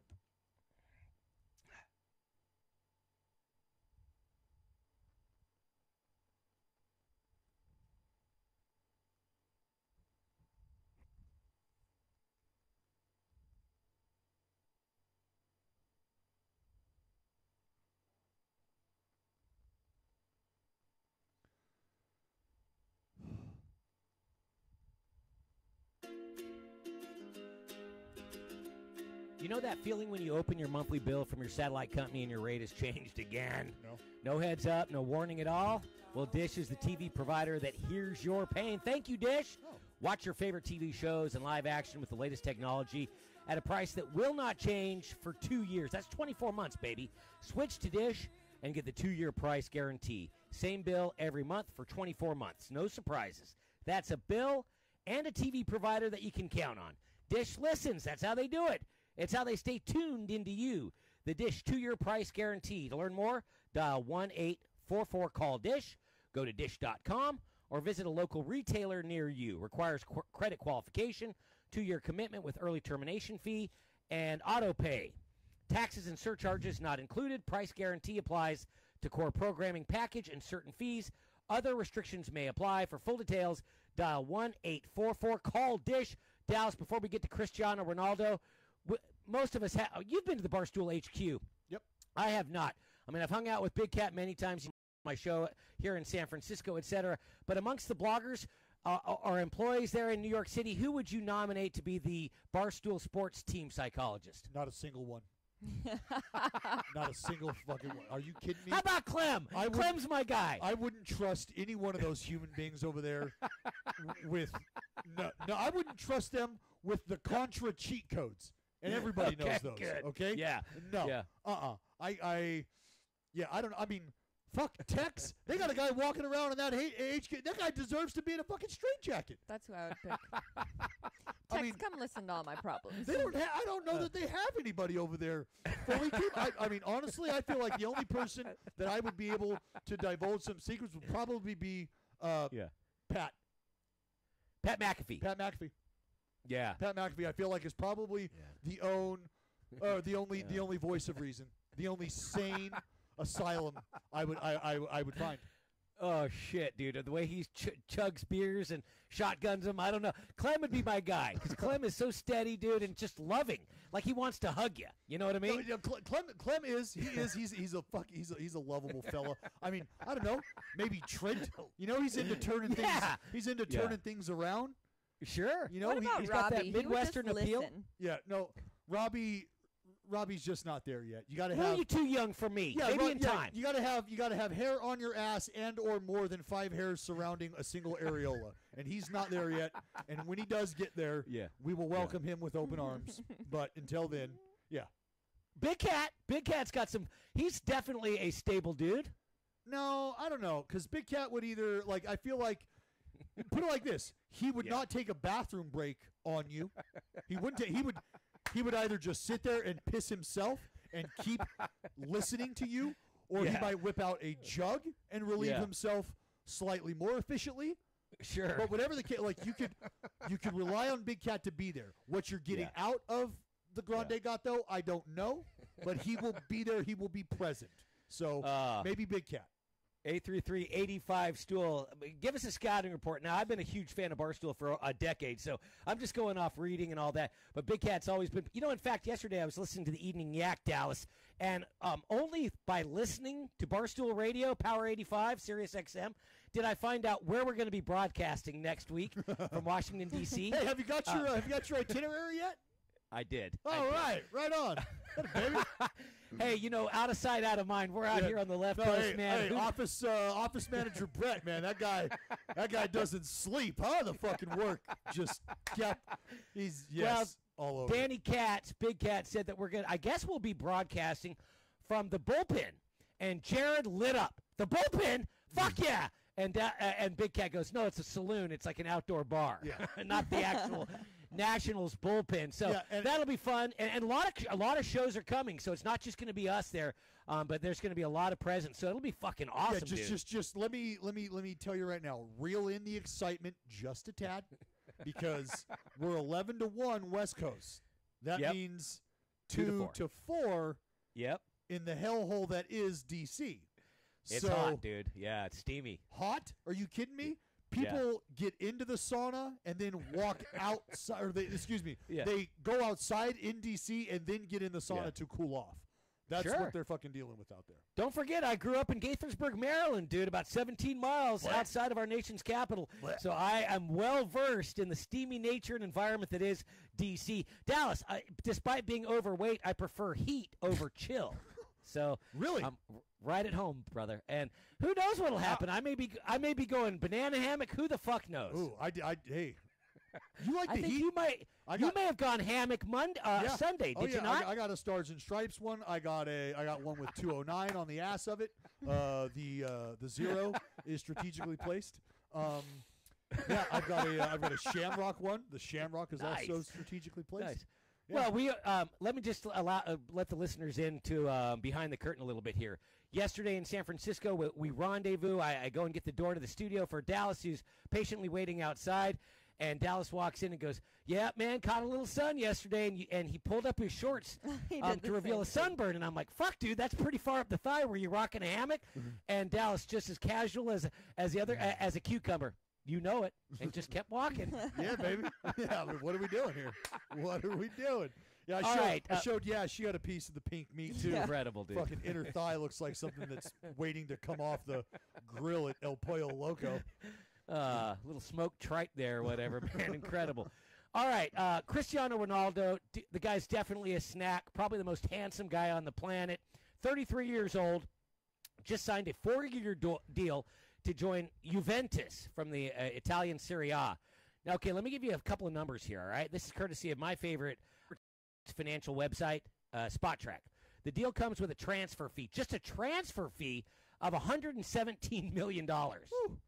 You know that feeling when you open your monthly bill from your satellite company and your rate has changed again? No. No heads up, no warning at all? Well, Dish is the TV provider that hears your pain. Thank you, Dish. Oh. Watch your favorite TV shows and live action with the latest technology at a price that will not change for 2 years. That's 24 months, baby. Switch to Dish and get the 2-year price guarantee. Same bill every month for 24 months. No surprises. That's a bill and a TV provider that you can count on. Dish listens. That's how they do it. It's how they stay tuned into you. The Dish 2-year price guarantee. To learn more, dial 1-844-CALL-DISH. Go to dish.com or visit a local retailer near you. Requires credit qualification, 2-year commitment with early termination fee, and auto pay. Taxes and surcharges not included. Price guarantee applies to core programming package and certain fees. Other restrictions may apply. For full details, dial 1-844-CALL-DISH. Dallas, before we get to Cristiano Ronaldo, most of us have. You've been to the Barstool HQ. Yep. I have not. I mean, I've hung out with Big Cat many times on my show here in San Francisco, etc. But amongst the bloggers or employees there in New York City, who would you nominate to be the Barstool Sports team psychologist? Not a single one. Not a single fucking one. Are you kidding me? How about Clem? Clem's my guy. I wouldn't trust any one of those human beings over there with no, I wouldn't trust them with the Contra cheat codes. And everybody knows those. Good. Okay? Yeah. No. Yeah. I don't. I mean, fuck Tex. They got a guy walking around in that HQ. That guy deserves to be in a fucking straitjacket. That's who I would pick. Tex, come listen to all my problems. They don't. I don't know that they have anybody over there. I mean, honestly, I feel like the only person that I would be able to divulge some secrets would probably be Pat. Pat McAfee. Pat McAfee. Yeah. Pat McAfee, I feel like, is probably the only voice of reason, the only sane asylum I would find. Oh shit, dude! The way he chugs beers and shotguns them, I don't know. Clem would be my guy because Clem is so steady, dude, and just loving. like he wants to hug you. You know what I mean? No, Clem is he's a lovable fella. I mean, I don't know, maybe Trent. You know, he's into turning things. He's into turning things around. Sure. You know, he's got that Midwestern appeal. Yeah. No, Robbie's just not there yet. You got to have. Well, you're too young for me. Yeah, maybe in time. You got to have hair on your ass and or more than 5 hairs surrounding a single areola, and he's not there yet. And when he does get there, we will welcome him with open arms. But until then, Big Cat's got some. He's definitely a stable dude. No, I don't know, because Big Cat would either I feel like. Put it like this: he would not take a bathroom break on you. He wouldn't. He would either just sit there and piss himself and keep listening to you, or he might whip out a jug and relieve himself slightly more efficiently. Sure. But whatever the case, you could rely on Big Cat to be there. What you're getting out of the Grande Gato, I don't know, but he will be there. He will be present. So maybe Big Cat. 833-85-STOOL. Give us a scouting report. Now, I've been a huge fan of Barstool for a decade, so I'm just going off reading and all that. But Big Cat's always been, in fact, yesterday I was listening to the Evening Yak, Dallas, and only by listening to Barstool Radio, Power 85, Sirius XM, did I find out where we're going to be broadcasting next week from Washington, D.C. Hey, have you got your itinerary yet? I did. All right. Right on. Baby. Hey, out of sight, out of mind. We're out here on the left coast, man. Hey, office manager Brett, man, that guy doesn't sleep, huh? The fucking work just kept. He's all over. Danny Katz, Big Cat, said that I guess we'll be broadcasting from the bullpen, and Jared lit up the bullpen. Fuck yeah! And Big Cat goes, no, it's a saloon. It's like an outdoor bar, not the actual. Nationals bullpen, so that'll be fun, and a lot of shows are coming. So it's not just going to be us there, but there's going to be a lot of presents. So it'll be fucking awesome. Yeah, just let me tell you right now, reel in the excitement just a tad, because we're 11-1 West Coast. That means 2 to 4. Yep. In the hellhole that is DC. It's hot, dude. Yeah, it's steamy. Hot? Are you kidding me? People get into the sauna and then walk outside, or they go outside in D.C. and then get in the sauna to cool off. That's what they're fucking dealing with out there. Don't forget, I grew up in Gaithersburg, Maryland, dude, about 17 miles outside of our nation's capital. So I am well-versed in the steamy nature and environment that is D.C. Dallas, despite being overweight, I prefer heat over chill. So really, I'm right at home, brother. And who knows what'll happen? I may be going banana hammock. Who the fuck knows? Ooh, hey, you like the heat? You may have gone hammock Sunday. Did you not? I got a Stars and Stripes one. I got one with 209 on the ass of it. The 0 is strategically placed. I've got a Shamrock one. The Shamrock is also strategically placed. Nice. Yeah. Well, let me just let the listeners into behind the curtain a little bit here. Yesterday in San Francisco, we rendezvous. I go and get the door to the studio for Dallas, who's patiently waiting outside. And Dallas walks in and goes, yeah, man, caught a little sun yesterday. And he pulled up his shorts to reveal a sunburn. And I'm like, fuck, dude, that's pretty far up the thigh. Were you rocking a hammock? And Dallas, just as casual as a cucumber. You know it, and just kept walking. Yeah, baby. Yeah, I mean, what are we doing here? What are we doing? Yeah, I showed. Yeah, she got a piece of the pink meat too. Incredible, dude. Fucking inner thigh looks like something that's waiting to come off the grill at El Pollo Loco. Little smoked tripe there, whatever. Man, incredible. All right, Cristiano Ronaldo. The guy's definitely a snack. Probably the most handsome guy on the planet. 33 years old. Just signed a 4-year deal to join Juventus from the Italian Serie A. Now, okay, let me give you a couple of numbers here, all right? This is courtesy of my favorite financial website, SpotTrack. The deal comes with a transfer fee, just a transfer fee of $117 million. Ooh.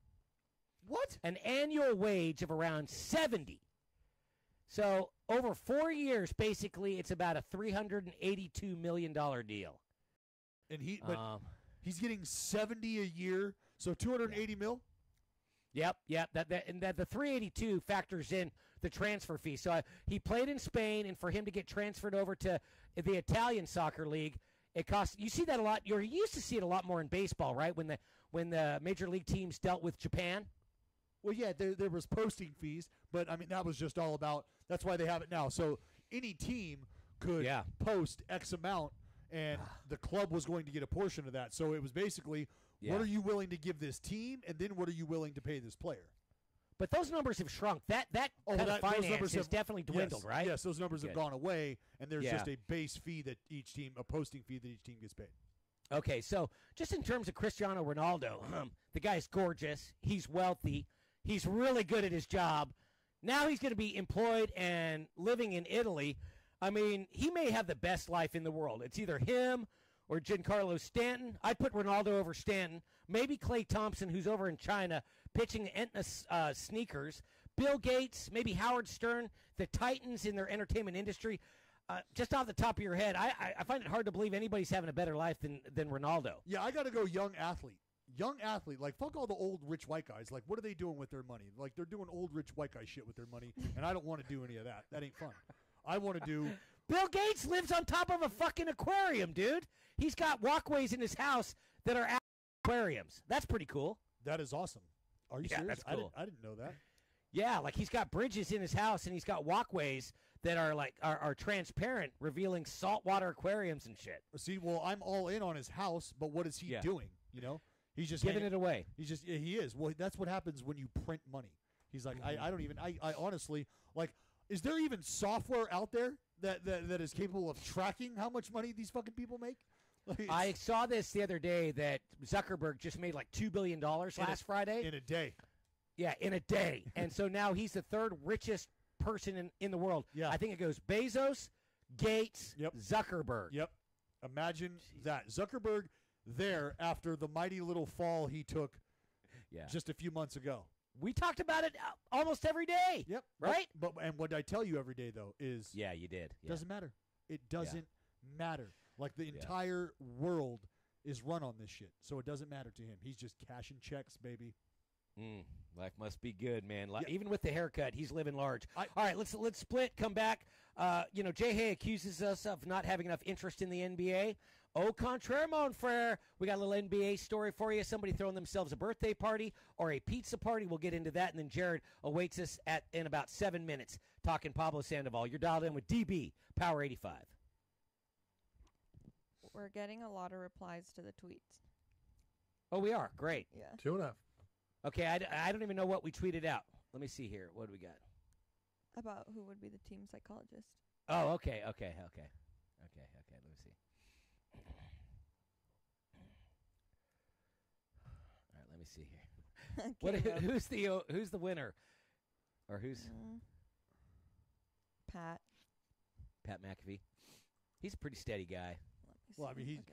What? An annual wage of around 70. So over 4 years, basically, it's about a $382 million deal. And he's getting 70 a year. So 280 mil? Yep. And the 382 factors in the transfer fee. So he played in Spain, and for him to get transferred over to the Italian soccer league, it costs. You see that a lot. You used to see it a lot more in baseball, right? When the major league teams dealt with Japan. Well, yeah, there was posting fees, but I mean that was just all about. That's why they have it now. So any team could post X amount, and the club was going to get a portion of that. So it was basically, what are you willing to give this team, and then what are you willing to pay this player? But those numbers have shrunk. That kind of finance has definitely dwindled, right? Yes, those numbers have gone away, and there's just a base fee that each team, a posting fee that each team gets paid. Okay, so just in terms of Cristiano Ronaldo, the guy's gorgeous. He's wealthy. He's really good at his job. Now he's going to be employed and living in Italy. I mean, he may have the best life in the world. It's either him or Giancarlo Stanton. I'd put Ronaldo over Stanton. Maybe Klay Thompson, who's over in China, pitching Entna sneakers. Bill Gates, maybe Howard Stern, the titans in their entertainment industry. Just off the top of your head, I find it hard to believe anybody's having a better life than Ronaldo. Yeah, I got to go young athlete. Young athlete, like, fuck all the old rich white guys. Like, what are they doing with their money? Like, they're doing old rich white guy shit with their money, and I don't want to do any of that. That ain't fun. I want to do... Bill Gates lives on top of a fucking aquarium, dude. He's got walkways in his house that are aquariums. That's pretty cool. That is awesome. Are you serious? That's cool. I didn't know that. Yeah, like he's got bridges in his house, and he's got walkways that are like are transparent, revealing saltwater aquariums and shit. See, well, I'm all in on his house, but what is he doing? You know, he's just giving it away. He's just he is. Well, that's what happens when you print money. He's like, I don't even. I honestly, like, is there even software out there that is capable of tracking how much money these fucking people make? Like, I saw this the other day that Zuckerberg just made like $2 billion last Friday. In a day. Yeah, in a day. And so now he's the third richest person in the world. Yeah. I think it goes Bezos, Gates, Zuckerberg. Yep. Imagine that. Zuckerberg there after the mighty little fall he took just a few months ago. We talked about it almost every day. Yep. Right? But and what I tell you every day, though, is... Yeah, you did. Yeah. Doesn't matter. It doesn't matter. Like, the entire world is run on this shit, so it doesn't matter to him. He's just cashing checks, baby. Life must be good, man. Even with the haircut, he's living large. All right, let's split, come back. Jay Hay accuses us of not having enough interest in the NBA. Au contraire, mon frere. We got a little NBA story for you. Somebody throwing themselves a birthday party or a pizza party. We'll get into that, and then Jared awaits us in about 7 minutes talking Pablo Sandoval. You're dialed in with DB, Power 85. We're getting a lot of replies to the tweets. Oh, we are? Great. Yeah. 2.5. Okay, I don't even know what we tweeted out. Let me see here. What do we got? About who would be the team psychologist. Oh, okay. Let me see. All right, let me see here. Who's the winner? Or who's Pat McAfee? He's a pretty steady guy. Well, I mean,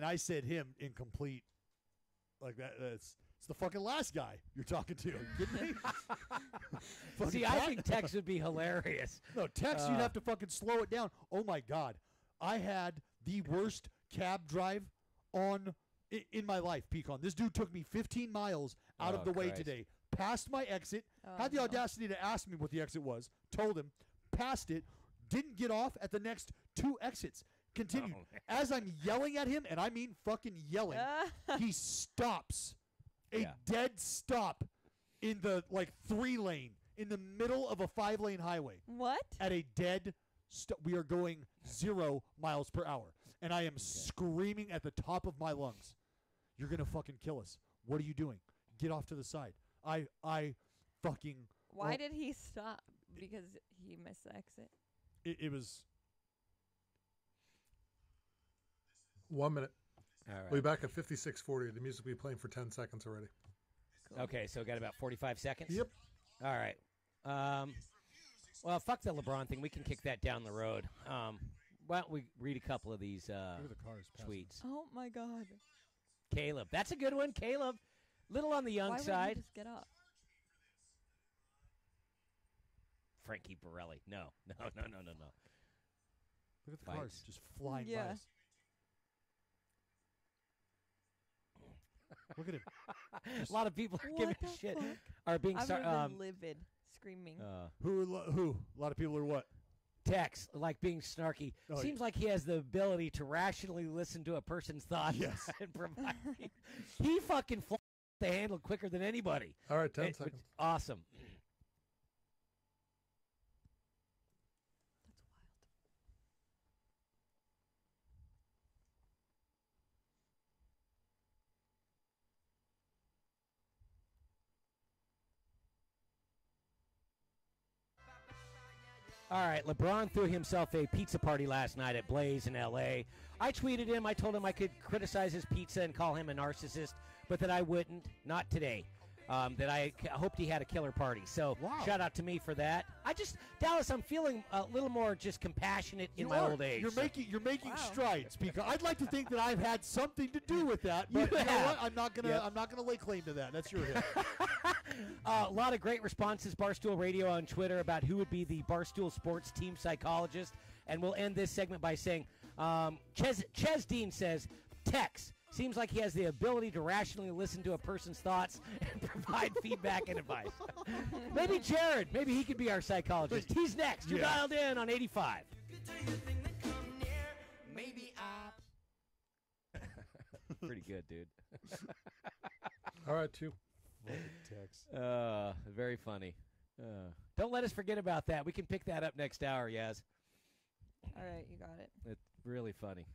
I said him in complete, like that. It's the fucking last guy you're talking to. Kidding me? See, I think Tex would be hilarious. No, Tex, you'd have to fucking slow it down. Oh my God, I had the worst cab drive in my life. Pecan. This dude took me 15 miles out of the way today. Passed my exit. Had the audacity to ask me what the exit was. Told him. Passed it. Didn't get off at the next 2 exits. Continued. As I'm yelling at him, and I mean fucking yelling, he stops. A dead stop in the, 3-lane, in the middle of a 5-lane highway. What? At a dead stop. We are going 0 miles per hour. And I am screaming at the top of my lungs. You're going to fucking kill us. What are you doing? Get off to the side. I fucking... Why did he stop? Because he missed the exit? It was... 1 minute. All right. We'll be back at 56:40. The music will be playing for 10 seconds already. Cool. Okay, so we got about 45 seconds? Yep. All right. Well, fuck the LeBron thing. We can kick that down the road. Why don't we read a couple of these tweets? Oh, my God. Caleb. That's a good one, Caleb. Little on the young Why side. Would you just get up? Frankie Borelli. No. Look at the cars just flying by us. Look at him. A lot of people are giving a shit. Fuck? Are being livid, screaming. Who? A lot of people are what? Tex, like being snarky. Seems like he has the ability to rationally listen to a person's thoughts and provide. He fucking flies the handle quicker than anybody. All right, 10 seconds. Awesome. All right, LeBron threw himself a pizza party last night at Blaze in L.A. I tweeted him. I told him I could criticize his pizza and call him a narcissist, but that I wouldn't. Not today. That I hoped he had a killer party. So shout out to me for that. Dallas, I'm feeling a little more just compassionate in my old age. You're making strides, because I'd like to think that I've had something to do with that, but you know what? I'm not gonna lay claim to that. That's your hit. A lot of great responses, Barstool Radio on Twitter, about who would be the Barstool Sports team psychologist. And we'll end this segment by saying, Ches Dean says, Tex. Seems like he has the ability to rationally listen to a person's thoughts and provide feedback and advice. Maybe Jared. Maybe he could be our psychologist. He's next. You're dialed in on 85. Pretty good, dude. All right, too. Very funny. Don't let us forget about that. We can pick that up next hour, Yaz. All right, you got it. It's really funny.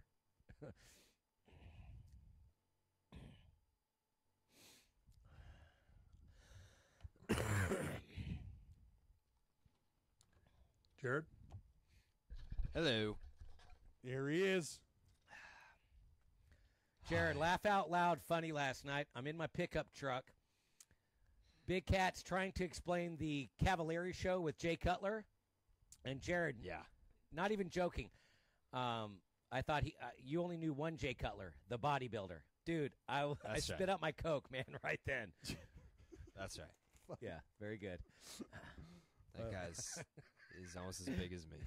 Jared? Hello. Here he is. Jared, laugh out loud funny last night. I'm in my pickup truck. Big Cat's trying to explain the Cavalieri show with Jay Cutler. And Jared, not even joking, I thought you only knew one Jay Cutler, the bodybuilder. Dude, I spit out my Coke, man, right then. That's right. Yeah, very good. That guy's is almost as big as me.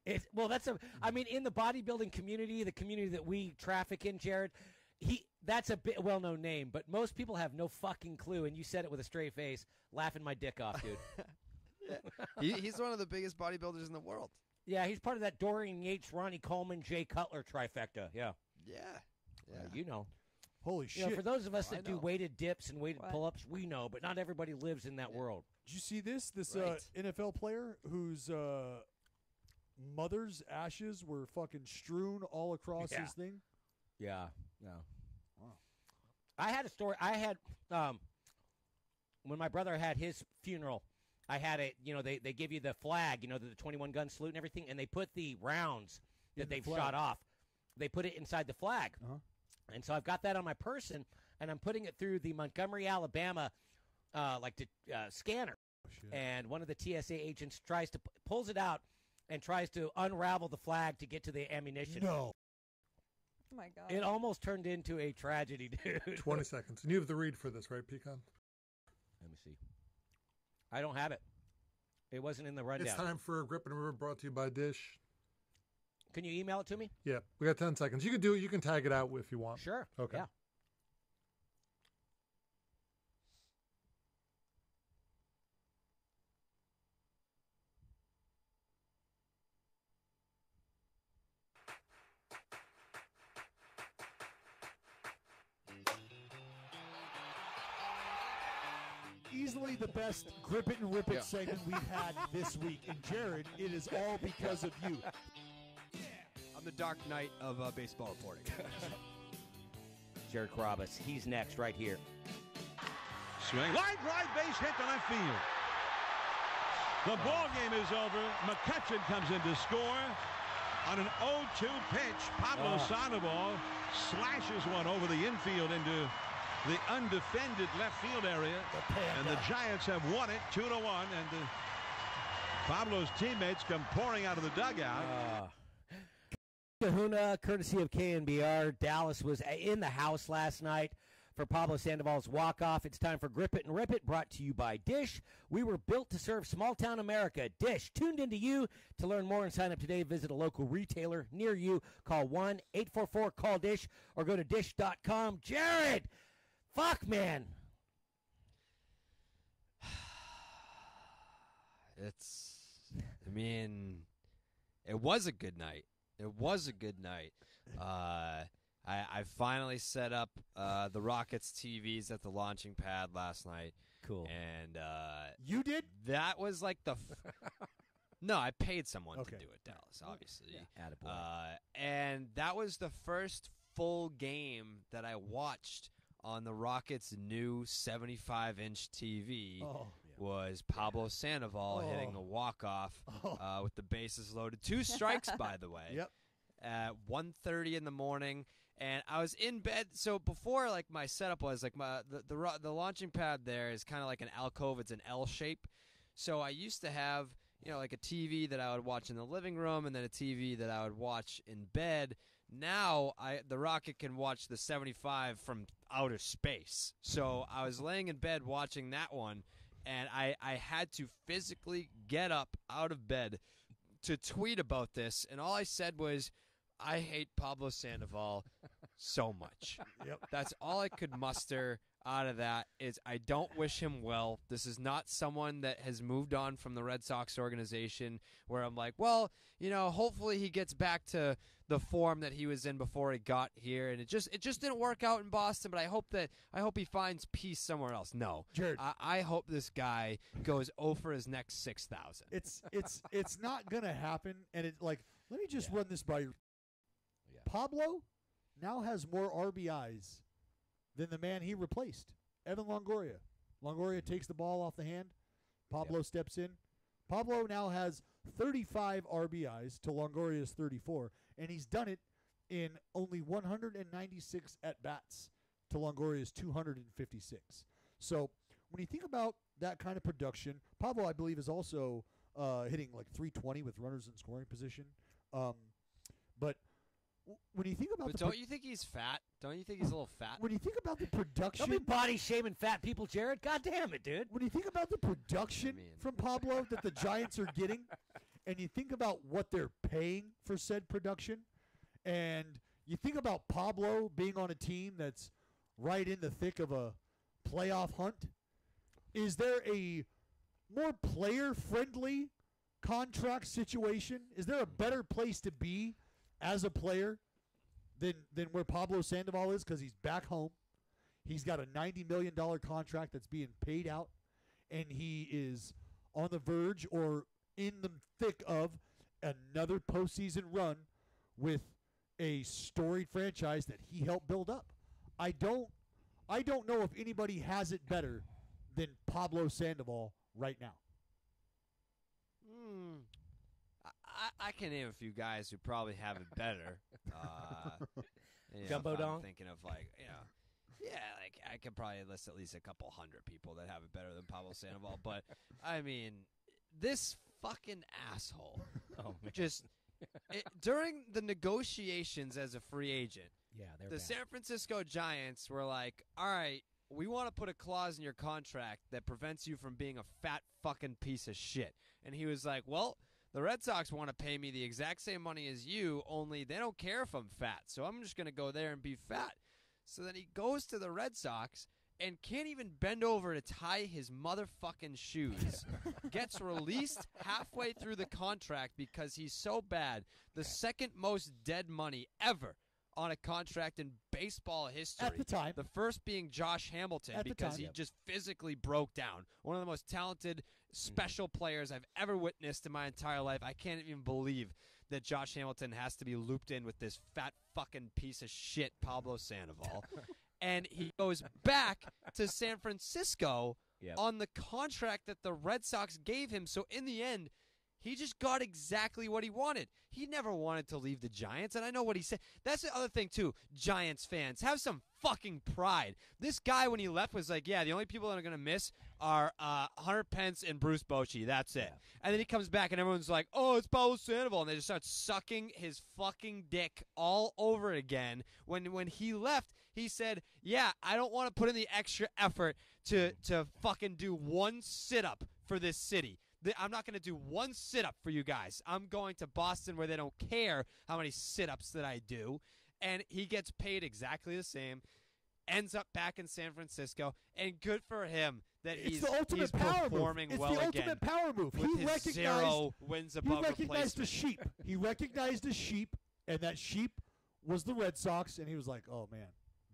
In the bodybuilding community, the community that we traffic in, Jared, that's a well-known name, but most people have no fucking clue, and you said it with a straight face, laughing my dick off, dude. He's one of the biggest bodybuilders in the world. Yeah, he's part of that Dorian Yates, Ronnie Coleman, Jay Cutler trifecta. Yeah. You know. Holy shit. For those of us that do weighted dips and weighted pull-ups, we know, but not everybody lives in that world. Did you see this NFL player whose mother's ashes were fucking strewn all across his thing? Yeah. Wow. I had a story. When my brother had his funeral, I had it, they give you the flag, the 21-gun salute and everything, and they put the rounds that they've shot off. They put it inside the flag. Uh-huh. And so I've got that on my person, and I'm putting it through the Montgomery, Alabama, scanner. Oh, and one of the TSA agents pulls it out and tries to unravel the flag to get to the ammunition. No. Oh, my God. It almost turned into a tragedy, dude. 20 seconds. And you have the read for this, right, Pecan? Let me see. I don't have it. It wasn't in the rundown. It's time for Grip and River, brought to you by Dish. Can you email it to me? Yeah, we got 10 seconds. You can do it. You can tag it out if you want. Sure. Okay. Yeah. Easily the best Grip It and Rip It segment we've had this week. And Jared, it is all because of you. I'm the Dark Knight of baseball reporting. Jared Carabas. He's next right here. Swing. Line drive, base hit to left field. The ball game is over. McCutcheon comes in to score. On an 0-2 pitch, Pablo Sandoval slashes one over the infield into the undefended left field area. And the Giants have won it 2-1. And Pablo's teammates come pouring out of the dugout. Kahuna, courtesy of KNBR. Dallas was in the house last night for Pablo Sandoval's walk-off. It's time for Grip It and Rip It, brought to you by Dish. We were built to serve small-town America. Dish, tuned into you. To learn more and sign up today, visit a local retailer near you. Call 1-844-CALL-DISH or go to dish.com. Jared! Fuck, man. It was a good night. It was a good night. I finally set up the Rockets TVs at the launching pad last night. Cool. And you did? That was like the no, I paid someone to do it, Dallas, obviously. Yeah. Attaboy. And that was the first full game that I watched on the Rockets' new 75-inch TV was Pablo Sandoval hitting a walk-off with the bases loaded. 2 strikes, by the way. Yep. At 1:30 in the morning, and I was in bed. So before, like, my setup was like the launching pad there is kind of like an alcove. It's an L shape. So I used to have, like a TV that I would watch in the living room, and then a TV that I would watch in bed. Now the Rocket can watch the 75 from outer space. So I was laying in bed watching that one, and I had to physically get up out of bed to tweet about this, and all I said was, I hate Pablo Sandoval so much. Yep. That's all I could muster out of that is I don't wish him well. This is not someone that has moved on from the Red Sox organization where I'm like, well, hopefully he gets back to the form that he was in before he got here, and it just didn't work out in Boston, but I hope he finds peace somewhere else. No. Jared, I hope this guy goes 0 for his next 6,000. It's not going to happen, and it's like, let me just run this by you. Pablo now has more RBIs than the man he replaced, Evan Longoria. Longoria takes the ball off the hand. Pablo steps in. Pablo now has 35 RBIs to Longoria's 34, and he's done it in only 196 at-bats to Longoria's 256. So when you think about that kind of production, Pablo, I believe, is also hitting like 320 with runners in scoring position. But when you think about don't you think he's fat? Don't you think he's a little fat? When you think about the production, don't be body shaming fat people, Jared. God damn it, dude. When you think about the production from Pablo that the Giants are getting, and you think about what they're paying for said production, and you think about Pablo being on a team that's right in the thick of a playoff hunt, is there a more player-friendly contract situation? Is there a better place to be as a player than where Pablo Sandoval is, because he's back home? He's got a $90 million contract that's being paid out, and he is on the verge or in the thick of another postseason run with a storied franchise that he helped build up. I don't know if anybody has it better than Pablo Sandoval right now. I can name a few guys who probably have it better. Jumbo Dong? I'm thinking of like I could probably list at least a couple hundred people that have it better than Pablo Sandoval. But I mean, this fucking asshole during the negotiations as a free agent. Yeah, the San Francisco Giants were like, all right, we want to put a clause in your contract that prevents you from being a fat fucking piece of shit. And he was like, well, the Red Sox want to pay me the exact same money as you, only they don't care if I'm fat, so I'm just going to go there and be fat. So then he goes to the Red Sox and can't even bend over to tie his motherfucking shoes. Gets released halfway through the contract because he's so bad. The second most dead money ever on a contract in baseball history. At the time. The first being Josh Hamilton because he just physically broke down. One of the most talented special players I've ever witnessed in my entire life. I can't even believe that Josh Hamilton has to be looped in with this fat fucking piece of shit, Pablo Sandoval. And he goes back to San Francisco on the contract that the Red Sox gave him. So in the end, he just got exactly what he wanted. He never wanted to leave the Giants, and I know what he said. That's the other thing, too. Giants fans, have some fucking pride. This guy, when he left, was like, yeah, the only people that are going to miss are Hunter Pence and Bruce Bochy. That's it. And then he comes back, and everyone's like, oh, it's Pablo Sandoval. And they just start sucking his fucking dick all over again. When he left, he said, yeah, I don't want to put in the extra effort to fucking do one sit-up for this city. I'm not going to do one sit-up for you guys. I'm going to Boston where they don't care how many sit-ups that I do. And he gets paid exactly the same, ends up back in San Francisco, and good for him that he's performing well again. It's the ultimate power move. He recognized 0 wins above replacement. The sheep. He recognized the sheep, and that sheep was the Red Sox, and he was like, oh, man,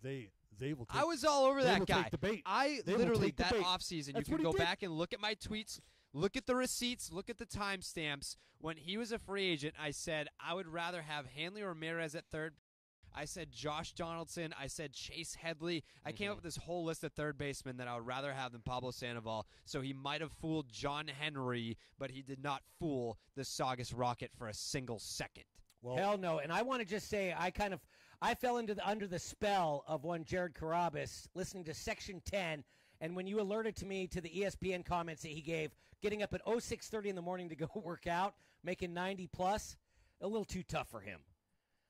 they will take I was all over that guy. Take the bait. I literally, that offseason, you can go back and look at my tweets. Look at the receipts. Look at the timestamps. When he was a free agent, I said I would rather have Hanley Ramirez at third. I said Josh Donaldson. I said Chase Headley. I came up with this whole list of third basemen that I would rather have than Pablo Sandoval. So he might have fooled John Henry, but he did not fool the Saugus Rocket for a single second. Well, hell no. And I want to just say I fell under the spell of one Jared Carabas listening to Section 10. And when you alerted to me to the ESPN comments that he gave, getting up at 6:30 in the morning to go work out, making 90+, a little too tough for him.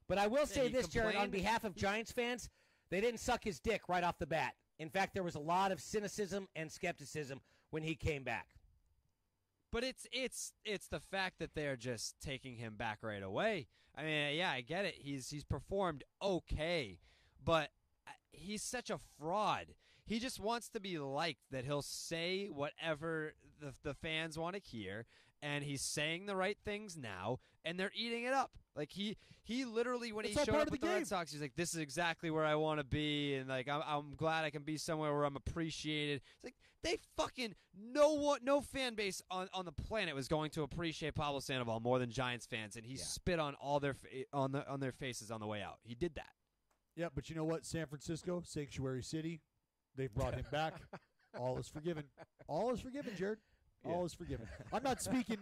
But I will say this, Jared, on behalf of Giants fans, they didn't suck his dick right off the bat. In fact, there was a lot of cynicism and skepticism when he came back. But it's the fact that they're just taking him back right away. I mean, yeah, I get it. He's performed okay, but he's such a fraud. He just wants to be liked, that he'll say whatever the fans want to hear, and he's saying the right things now, and they're eating it up. Like he literally, when he showed up with the Red Sox, he's like, "This is exactly where I want to be," and like I'm glad I can be somewhere where I'm appreciated. It's like they fucking no fan base on the planet was going to appreciate Pablo Sandoval more than Giants fans, and he spit on all their on their faces on the way out. He did that. Yeah, but you know what? San Francisco, Sanctuary City, they've brought him back. All is forgiven. All is forgiven, Jared. All is forgiven. I'm not speaking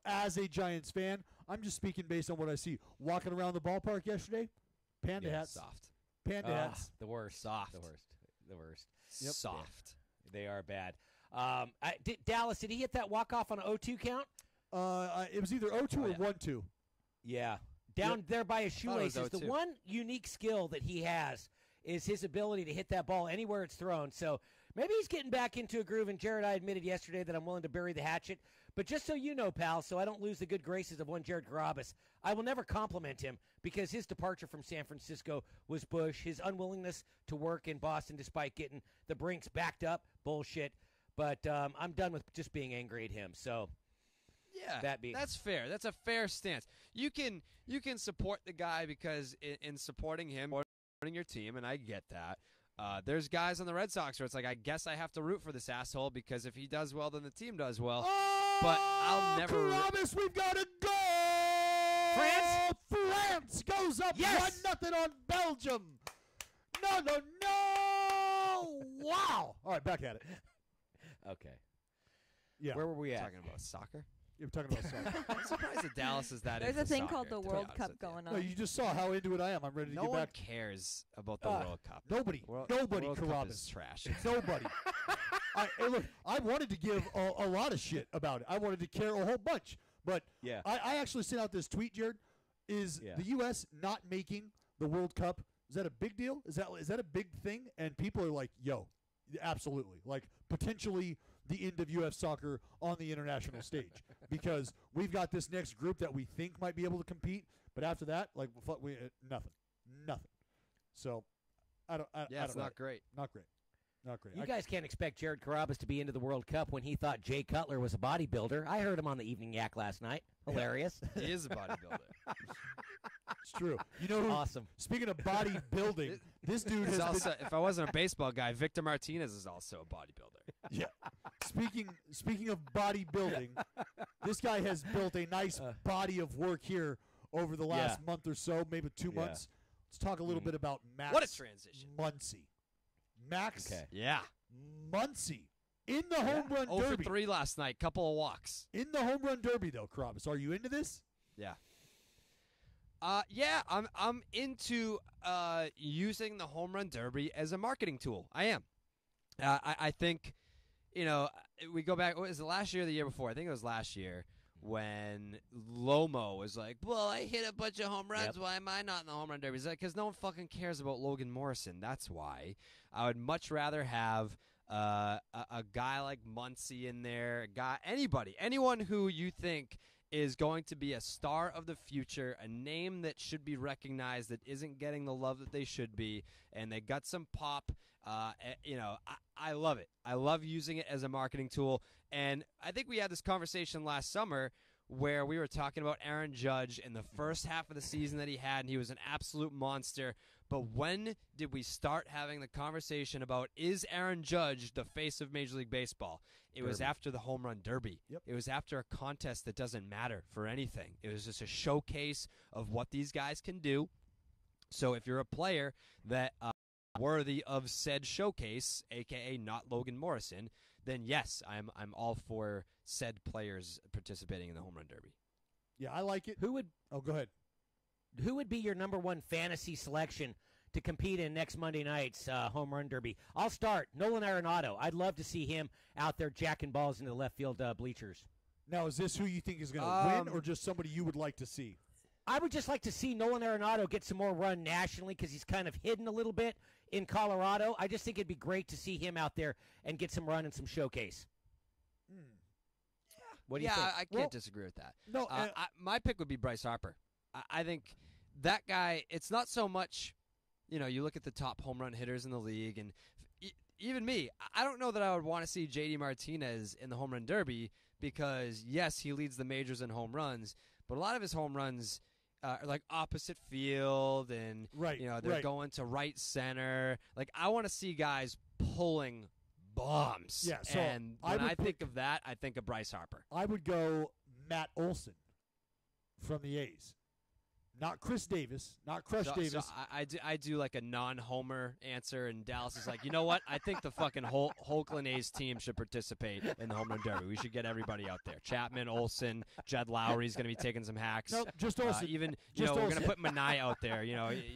as a Giants fan. I'm just speaking based on what I see. Walking around the ballpark yesterday, panda hats. Soft. Panda hats. The worst. Soft. The worst. Yep. Soft. They are bad. Dallas, did he hit that walk-off on an 0-2 count? It was either 0-2 or 1-2. Yeah. Down there by his shoelaces. The one unique skill that he has is his ability to hit that ball anywhere it's thrown. So maybe he's getting back into a groove. And, Jared, I admitted yesterday that I'm willing to bury the hatchet. But just so you know, pal, so I don't lose the good graces of one Jared Carabas, I will never compliment him because his departure from San Francisco was Bush. His unwillingness to work in Boston despite getting the Brinks backed up, bullshit. But I'm done with just being angry at him. So yeah, that's fair. That's a fair stance. You can support the guy because in supporting him, supporting your team, and I get that. There's guys on the Red Sox where it's like, I guess I have to root for this asshole because if he does well, then the team does well. But I'll never. Carabas, we've got a goal. France goes up 1-0 on Belgium. No. Wow. All right, back at it. Okay. Yeah. Where were we at? Talking about soccer. You're talking about soccer. I'm surprised that Dallas is that. There's into a thing soccer, called the World Cup going on. No, you just saw how into it I am. I'm ready to no get one back. cares about the World Cup. Nobody. Nobody. World Carabas Cup is trash. Nobody. Hey, look, I wanted to give a lot of shit about it. I wanted to care a whole bunch. But I actually sent out this tweet, Jared. Is the U.S. not making the World Cup, is that a big deal? Is that a big thing? And people are like, yo, absolutely. Like, potentially the end of U.S. soccer on the international stage. Because we've got this next group that we think might be able to compete. But after that, like, nothing. So, it's not great. Not great. Not great. You guys can't expect Jared Carabas to be into the World Cup when he thought Jay Cutler was a bodybuilder. I heard him on the Evening Yak last night. Hilarious. He is a bodybuilder. It's true. You know who? Awesome. Speaking of bodybuilding, this dude has also, if I wasn't a baseball guy, Victor Martinez is also a bodybuilder. Yeah. Speaking of bodybuilding, this guy has built a nice body of work here over the last month or so, maybe 2 months. Let's talk a little bit about Max. What a transition. Muncy. Max. Yeah. Muncy. In the home run 0 derby. for 3 last night. Couple of walks. In the home run derby, though, Carabas. Are you into this? Yeah. I'm into using the home run derby as a marketing tool. I am. I think, we go back. Was it last year or the year before? I think it was last year when Lomo was like, well, I hit a bunch of home runs. Why am I not in the home run derby? Because no one fucking cares about Logan Morrison. That's why. I would much rather have a guy like Muncy in there, anyone who you think is going to be a star of the future, a name that should be recognized that isn't getting the love that they should be, and they got some pop. I love it. I love using it as a marketing tool. And I think we had this conversation last summer where we were talking about Aaron Judge in the first half of the season that he had, and he was an absolute monster. But when did we start having the conversation about, is Aaron Judge the face of Major League Baseball? It was after the home run derby. Yep. It was after a contest that doesn't matter for anything. It was just a showcase of what these guys can do. So if you're a player that worthy of said showcase, a.k.a. not Logan Morrison, then yes, I'm all for said players participating in the home run derby. Yeah, I like it. Who would? Oh, go ahead. Who would be your number one fantasy selection to compete in next Monday night's home run derby? I'll start. Nolan Arenado. I'd love to see him out there jacking balls into the left field bleachers. Now, is this who you think is going to win, or just somebody you would like to see? I would just like to see Nolan Arenado get some more run nationally because he's kind of hidden a little bit in Colorado. I just think it'd be great to see him out there and get some run and some showcase. What do you think? I can't disagree with that. No, my pick would be Bryce Harper. I think that guy, it's not so much, you look at the top home run hitters in the league, and even me, I don't know that I would want to see JD Martinez in the home run derby because, yes, he leads the majors in home runs, but a lot of his home runs are like opposite field, and they're going to right center. Like, I want to see guys pulling bombs. Yeah, so and when I think of that, I think of Bryce Harper. I would go Matt Olson from the A's. Not Chris Davis, not Crush Davis. So I do like a non-homer answer, and Dallas is like, you know what? I think the fucking Oakland A's team should participate in the home run derby. We should get everybody out there. Chapman, Olson, Jed Lowry's going to be taking some hacks. Nope, just Olson. We're going to put Minaya out there.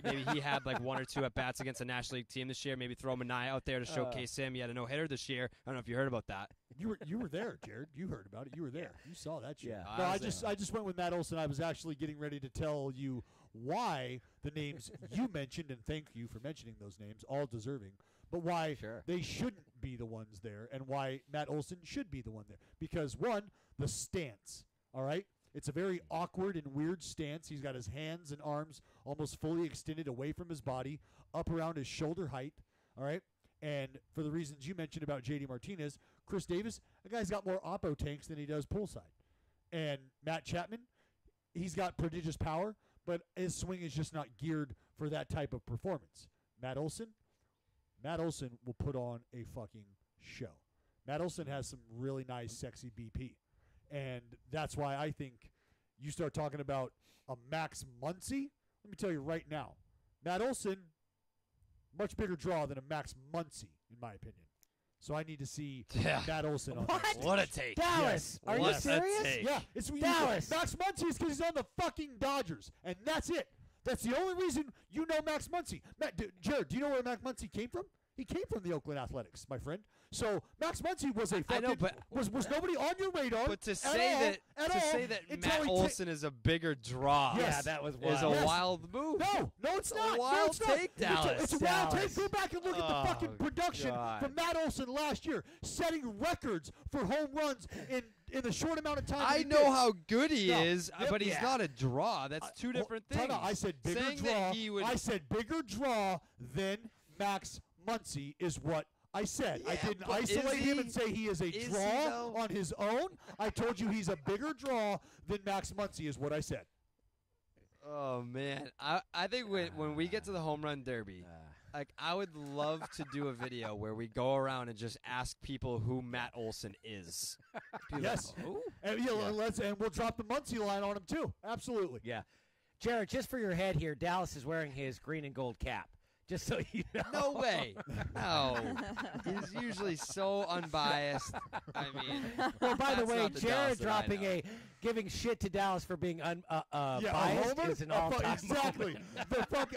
Maybe he had like one or two at-bats against a National League team this year. Maybe throw Minaya out there to showcase him. He had a no-hitter this year. I don't know if you heard about that. You were there, Jared. You heard about it. You were there. You saw that shit. Yeah. No, I just went with Matt Olson. I was actually getting ready to tell you why the names you mentioned, and thank you for mentioning those names, all deserving, but why they shouldn't be the ones there, and why Matt Olson should be the one there. Because, one, the stance, all right? It's a very awkward and weird stance. He's got his hands and arms almost fully extended away from his body, up around his shoulder height, all right? And for the reasons you mentioned about J.D. Martinez, Chris Davis, that guy's got more oppo tanks than he does poolside. And Matt Chapman, he's got prodigious power, but his swing is just not geared for that type of performance. Matt Olson will put on a fucking show. Matt Olson has some really nice, sexy BP. And that's why I think you start talking about a Max Muncy. Let me tell you right now, Matt Olson, much bigger draw than a Max Muncy, in my opinion. So I need to see Matt Olson on that. What a take. Dallas, are you serious? Yeah, it's Dallas. Max Muncy is because he's on the fucking Dodgers, and that's it. That's the only reason you know Max Muncy. Jared, do you know where Max Muncy came from? He came from the Oakland Athletics, my friend. So Max Muncy was a fucking, I know, but was nobody on your radar. But to say that Matt Olson is a bigger draw, that was wild. Is a wild move. No, it's not. Wild it's not. take, Dallas. It's a wild take. Go back and look at the fucking production from Matt Olson last year, setting records for home runs in the short amount of time. I know how good he is, but he's not a draw. That's two different things. I said bigger draw. I said bigger draw than Max Muncy is what I said. I didn't isolate him and say he is a draw on his own. I told you he's a bigger draw than Max Muncy is what I said. Oh, man. I think when we get to the home run derby, like I would love to do a video where we go around and just ask people who Matt Olson is. Yes. Like, and we'll drop the Muncy line on him too. Absolutely. Yeah. Jared, just for your head here, Dallas is wearing his green and gold cap. Just so you know. No way. No. He's usually so unbiased. I mean. Well, by the way, Jared giving shit to Dallas for being biased is an all-time exactly.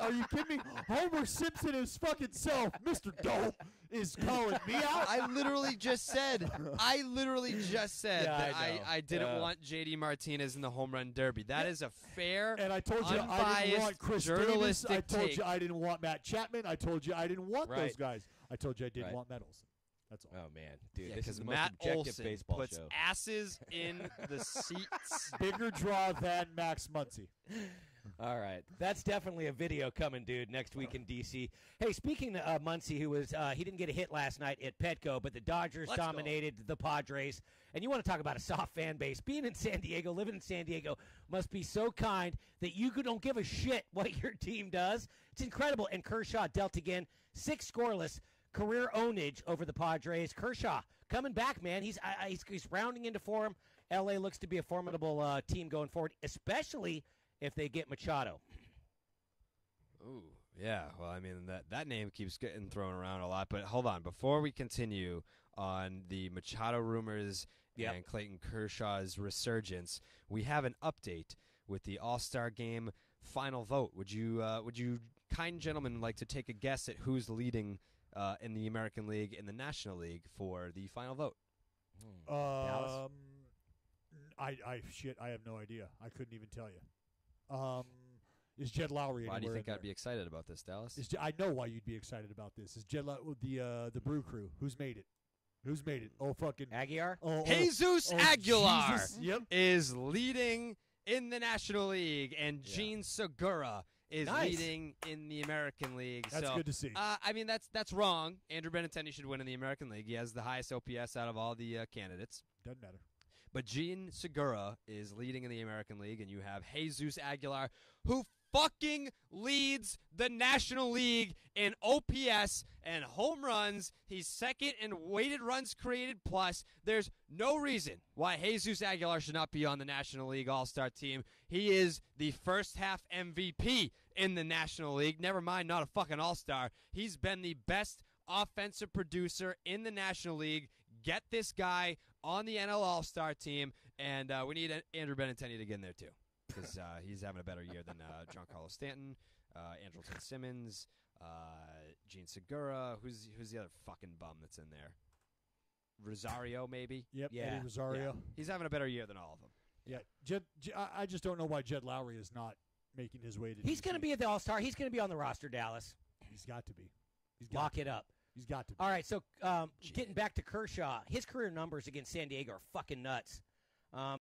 Are you kidding me? Homer Simpson his fucking self, Mr. Dope, is calling me out. I literally just said that I didn't want JD Martinez in the home run derby. That is a fair, and I told you I didn't want Chris Davis. I told you I didn't want Matt Chapman. I told you I didn't want those guys. I told you I didn't want Matt Olson. That's all. Oh, man. Dude, this is the most objective baseball puts show. Asses in the seats. Bigger draw than Max Muncy. All right. That's definitely a video coming, dude, next week in D.C. Hey, speaking of Muncy, who was he didn't get a hit last night at Petco, but the Dodgers dominated the Padres. And you want to talk about a soft fan base. Being in San Diego, living in San Diego, must be so kind that you don't give a shit what your team does. It's incredible. And Kershaw dealt again, 6 scoreless, career ownage over the Padres. Kershaw coming back, man. He's rounding into form. L.A. looks to be a formidable team going forward, especially if they get Machado. Ooh. Yeah, well, I mean, that name keeps getting thrown around a lot. But hold on. Before we continue on the Machado rumors and Clayton Kershaw's resurgence, we have an update with the All-Star Game final vote. Would you kind gentlemen like to take a guess at who's leading in the American League and the National League for the final vote? Dallas? I have no idea. I couldn't even tell you. Is Jed Lowry anywhere? Why do you think in I'd be excited about this, Dallas? I know why you'd be excited about this. Is Jed the Brew Crew? Who's made it? Who's made it? Oh, fucking Aguilar? Jesus Aguilar Jesus. is leading in the National League, and Gene Segura is leading in the American League. That's good to see. I mean, that's wrong. Andrew Benintendi should win in the American League. He has the highest OPS out of all the candidates. Doesn't matter. But Gene Segura is leading in the American League, and you have Jesus Aguilar, who fucking leads the National League in OPS and home runs. He's second in weighted runs created plus. There's no reason why Jesus Aguilar should not be on the National League All-Star team. He is the first half MVP in the National League. Never mind, not a fucking All-Star. He's been the best offensive producer in the National League. Get this guy on the NL All-Star team, and we need Andrew Benintendi to get in there too, because he's having a better year than Giancarlo Stanton, Andrelton Simmons, Gene Segura. Who's the other fucking bum that's in there? Rosario, maybe? Yep, Eddie Rosario. Yeah. He's having a better year than all of them. Yeah, I just don't know why Jed Lowry is not making his way to He's going to be at the All-Star. He's going to be on the roster, Dallas. He's got to be. Lock it up. He's got to be. All right, so getting back to Kershaw, his career numbers against San Diego are fucking nuts. I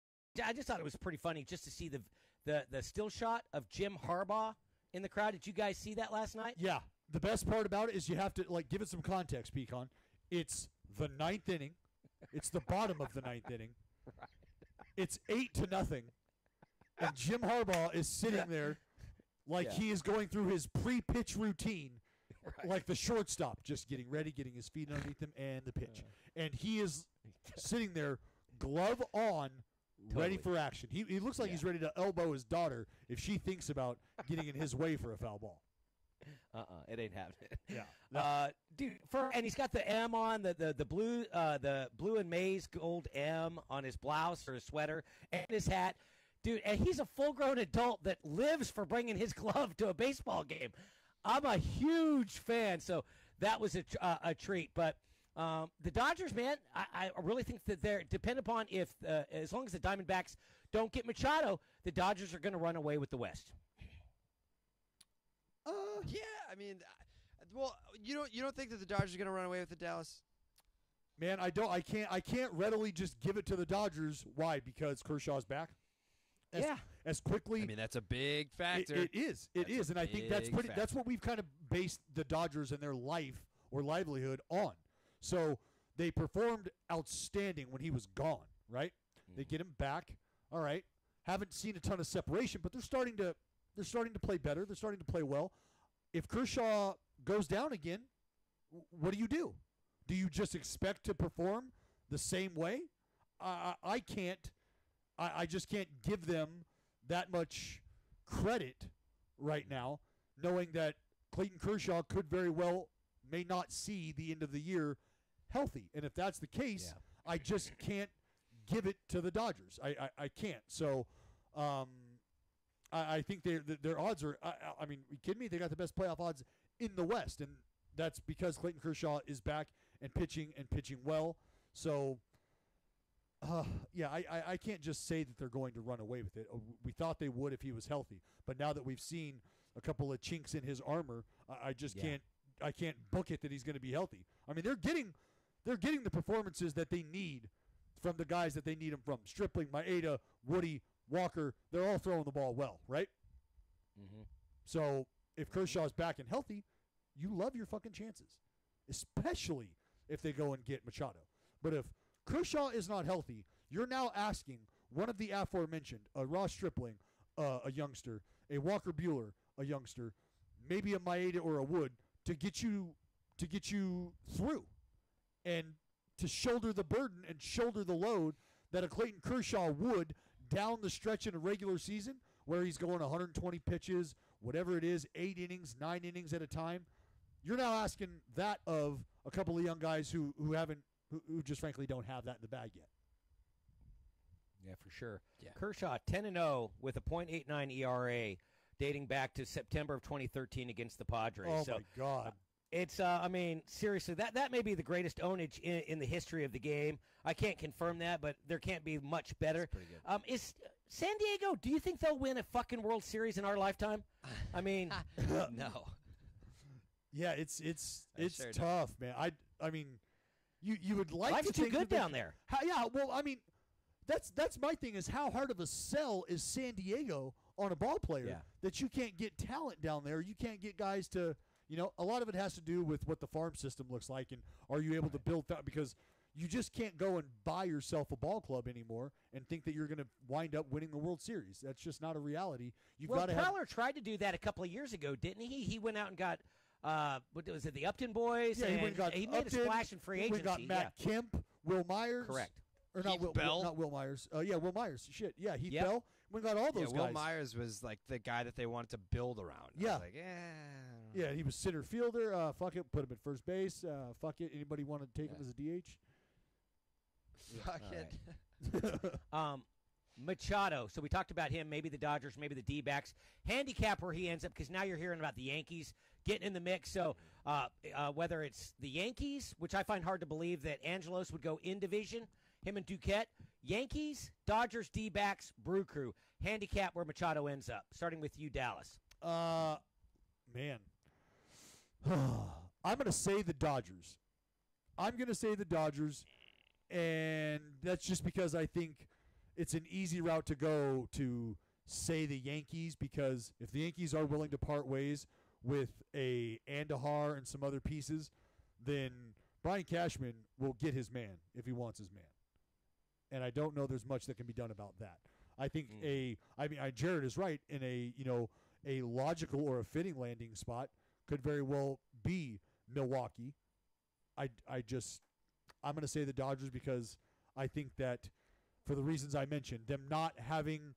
just thought it was pretty funny just to see the still shot of Jim Harbaugh in the crowd. Did you guys see that last night? Yeah. The best part about it is you have to give it some context, Pecan. It's the 9th inning. It's the bottom of the 9th inning. Right. It's 8-0, and Jim Harbaugh is sitting there like he is going through his pre-pitch routine. Right. Like the shortstop, just getting ready, getting his feet underneath him, and the pitch. And he is sitting there, glove on, ready for action. He looks like he's ready to elbow his daughter if she thinks about getting in his way for a foul ball. It ain't happening. Yeah, dude. And he's got the M on the blue and maize gold M on his blouse or his sweater and his hat, dude. And he's a full-grown adult that lives for bringing his glove to a baseball game. I'm a huge fan, so that was a treat. But the Dodgers, man, I really think that they're dependent upon if as long as the Diamondbacks don't get Machado, the Dodgers are going to run away with the West. Yeah, I mean, well, you don't think that the Dodgers are going to run away with the Dallas? Man, I don't. I can't readily just give it to the Dodgers. Why? Because Kershaw's back. As quickly. I mean, that's a big factor. It is. It is, and I think that's what we've kind of based the Dodgers and their life or livelihood on. So they performed outstanding when he was gone, right? Mm-hmm. They get him back. All right. Haven't seen a ton of separation, but they're starting to play better. They're starting to play well. If Kershaw goes down again, what do? Do you just expect to perform the same way? I can't. I just can't give them that much credit right now, knowing that Clayton Kershaw could very well may not see the end of the year healthy. And if that's the case, I just can't give it to the Dodgers. I can't. So I think their odds are I mean, are you kidding me? They got the best playoff odds in the West, and that's because Clayton Kershaw is back and pitching well. So I can't just say that they're going to run away with it. We thought they would if he was healthy, but now that we've seen a couple of chinks in his armor, I just can't. I can't book it that he's going to be healthy. I mean, they're getting the performances that they need from the guys that they need them from. Stripling, Maeda, Woody, Walker, they're all throwing the ball well, right? Mm-hmm. So if Kershaw's back and healthy, you love your fucking chances, especially if they go and get Machado. But if Kershaw is not healthy, you're now asking one of the aforementioned, a Ross Stripling, a youngster, a Walker Buehler, a youngster, maybe a Maeda or a Wood, to get you through and to shoulder the burden and shoulder the load that a Clayton Kershaw would down the stretch in a regular season where he's going 120 pitches, whatever it is, 8 innings, 9 innings at a time. You're now asking that of a couple of young guys who just frankly don't have that in the bag yet. Yeah, for sure. Yeah. Kershaw 10-0 with a .89 ERA dating back to September of 2013 against the Padres. Oh, so, my God. It's, seriously, that may be the greatest ownage in the history of the game. I can't confirm that, but there can't be much better. That's pretty good. Is San Diego, do you think they'll win a fucking World Series in our lifetime? I mean, no. Yeah, it's sure tough, man. I mean, you would like life's to too think good that down there. Yeah, well, I mean, that's my thing is how hard of a sell is San Diego on a ball player that you can't get talent down there. You can't get guys to, a lot of it has to do with what the farm system looks like and are you able to build that because you just can't go and buy yourself a ball club anymore and think that you're going to wind up winning the World Series. That's just not a reality. You've got to Preller tried to do that a couple of years ago, didn't he? He went out and got what was it, the Upton boys? Yeah, he made Upton, a splash in free agency. We got Matt Kemp, Will Myers. Correct. Or not Will, not Will Myers. Will Myers. Shit. Yeah, Heath Bell. We got all those guys. Will Myers was like the guy that they wanted to build around. Yeah. I was like, yeah, he was center fielder. Fuck it, put him at first base. Fuck it. Anybody want to take him as a DH? Fuck it. Right. Machado. So we talked about him, maybe the Dodgers, maybe the D-backs. Handicap where he ends up, because now you're hearing about the Yankees getting in the mix. So whether it's the Yankees, which I find hard to believe that Angelos would go in division, him and Duquette. Yankees, Dodgers, D-backs, Brew Crew. Handicap where Machado ends up. Starting with you, Dallas. Man. I'm going to say the Dodgers. And that's just because I think it's an easy route to go to say the Yankees, because if the Yankees are willing to part ways with a Andahar and some other pieces, then Brian Cashman will get his man if he wants his man. And I don't know there's much that can be done about that. I think Jared is right in a logical or a fitting landing spot could very well be Milwaukee. I'm going to say the Dodgers because I think that for the reasons I mentioned, them not having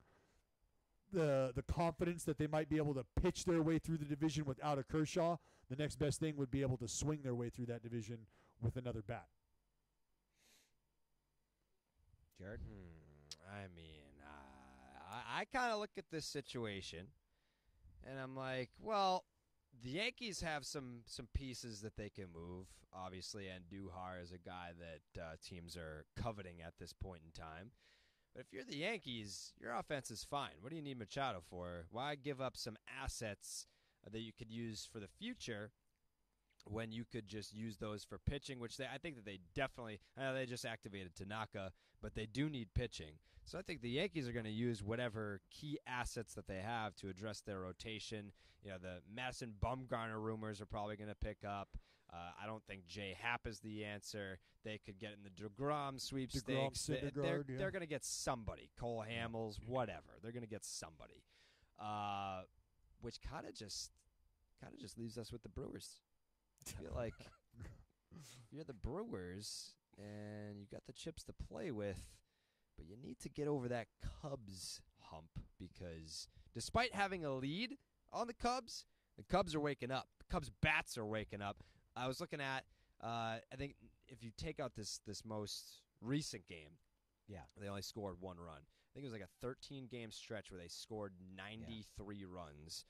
the confidence that they might be able to pitch their way through the division without a Kershaw, the next best thing would be able to swing their way through that division with another bat. Jared? I mean, I kind of look at this situation, and I'm like, well, the Yankees have some pieces that they can move, obviously, and Duhar is a guy that teams are coveting at this point in time. But if you're the Yankees, your offense is fine. What do you need Machado for? Why give up some assets that you could use for the future when you could just use those for pitching, which I think that they definitely – I know they just activated Tanaka, but they do need pitching. So I think the Yankees are going to use whatever key assets that they have to address their rotation. The Madison Bumgarner rumors are probably going to pick up. I don't think Jay Happ is the answer. They could get in the DeGrom sweepstakes. They're going to get somebody. Cole Hamels, whatever. They're going to get somebody, which kind of just leaves us with the Brewers. I feel like you're the Brewers and you got the chips to play with, but you need to get over that Cubs hump because despite having a lead on the Cubs are waking up. The Cubs bats are waking up. I was looking at, I think if you take out this most recent game, they only scored one run. I think it was like a 13-game stretch where they scored 93 runs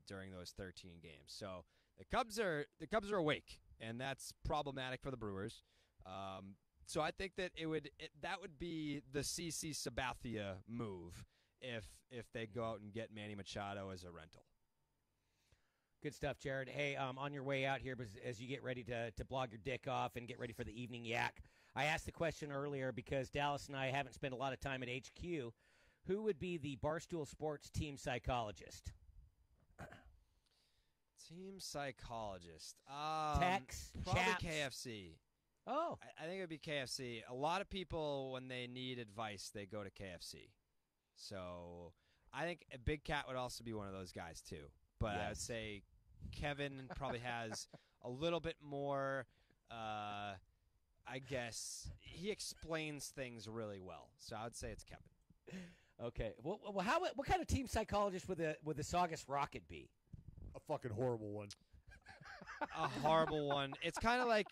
during those 13 games. So the Cubs are awake, and that's problematic for the Brewers. So I think that that would be the CC Sabathia move if they go out and get Manny Machado as a rental. Good stuff, Jared. Hey, on your way out here, as you get ready to blog your dick off and get ready for the evening yak, I asked the question earlier because Dallas and I haven't spent a lot of time at HQ. Who would be the Barstool Sports team psychologist? Team psychologist. Tex, probably chaps. KFC. Oh. I think it would be KFC. A lot of people, when they need advice, they go to KFC. So I think a Big Cat would also be one of those guys, too. But I would say Kevin probably has a little bit more, I guess, he explains things really well. So I would say it's Kevin. Okay. Well, what kind of team psychologist would the Saugus Rocket be? A fucking horrible one. A horrible one. It's kind of like,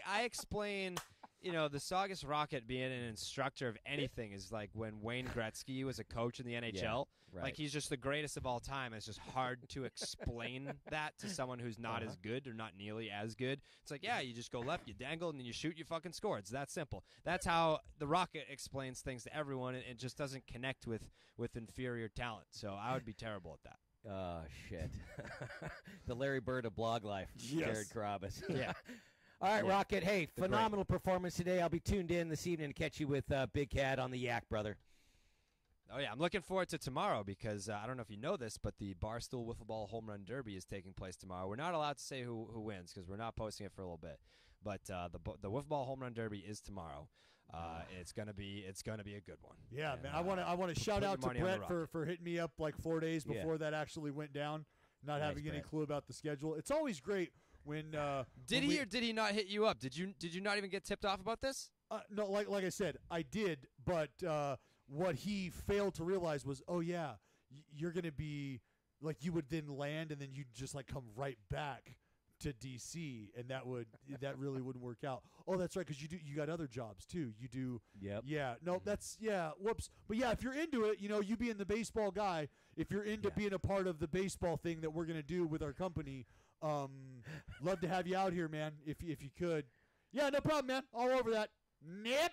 I explain, the Saugus Rocket being an instructor of anything is like when Wayne Gretzky was a coach in the NHL. Yeah, right. Like, he's just the greatest of all time. It's just hard to explain that to someone who's not as good or not nearly as good. It's like, yeah, you just go left, you dangle, and then you shoot, you fucking score. It's that simple. That's how the Rocket explains things to everyone. It just doesn't connect with inferior talent. So I would be terrible at that. Oh, shit. The Larry Bird of blog life, Jared Carabas. Yeah. All right, Rocket. Hey, phenomenal performance today. I'll be tuned in this evening to catch you with Big Cat on the Yak, brother. Oh, yeah. I'm looking forward to tomorrow because I don't know if you know this, but the Barstool Wiffle Ball Home Run Derby is taking place tomorrow. We're not allowed to say who wins because we're not posting it for a little bit. But the Wiffle Ball Home Run Derby is tomorrow. It's gonna be a good one. Yeah, man. I want to shout out to Brett for hitting me up like 4 days before that actually went down, not having any clue about the schedule. It's always great when did he not hit you up? Did you not even get tipped off about this? No, like I said, I did, but what he failed to realize was, oh yeah, you're gonna be like, you would then land and then you'd just like come right back to DC, and that really wouldn't work out. Oh, that's right, because you got other jobs too. You do. Yep. Yeah. No, that's Whoops. But yeah, if you're into it, you being the baseball guy, if you're into being a part of the baseball thing that we're gonna do with our company, love to have you out here, man. If you could. Yeah, no problem, man. All over that. Nip.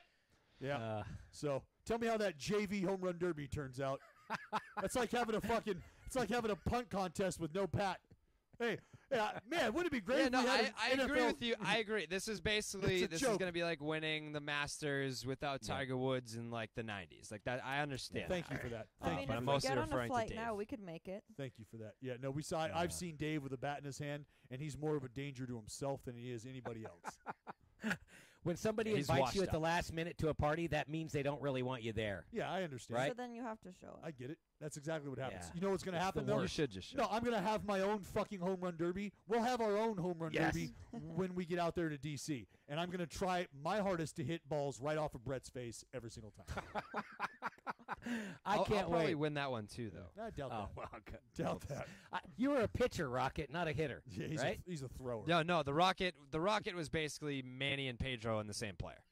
Yeah. So tell me how that JV home run derby turns out. It's like having a punt contest with no pat. Hey. Yeah, man, wouldn't it be great? Yeah, no, I agree with you. I agree. This is basically is going to be like winning the Masters without Tiger Woods in like the 90s. Like that, I understand. Thank you for that. I mean, but if I'm we mostly get on referring a flight to Dave. now, we could make it. Thank you for that. Yeah, no, we saw. I've seen Dave with a bat in his hand, and he's more of a danger to himself than he is anybody else. When somebody invites you at the last minute to a party, that means they don't really want you there. Yeah, I understand. Right? So then you have to show up. I get it. That's exactly what happens. Yeah. You know what's going to happen, though? You should just show. No, I'm going to have my own fucking home run derby. We'll have our own home run derby when we get out there to D.C., and I'm going to try my hardest to hit balls right off of Brett's face every single time. I'll probably win that one, too, though. I doubt that. Well, doubt that. You were a pitcher, Rocket, not a hitter, yeah, right? He's a thrower. No, the Rocket was basically Manny and Pedro in the same player.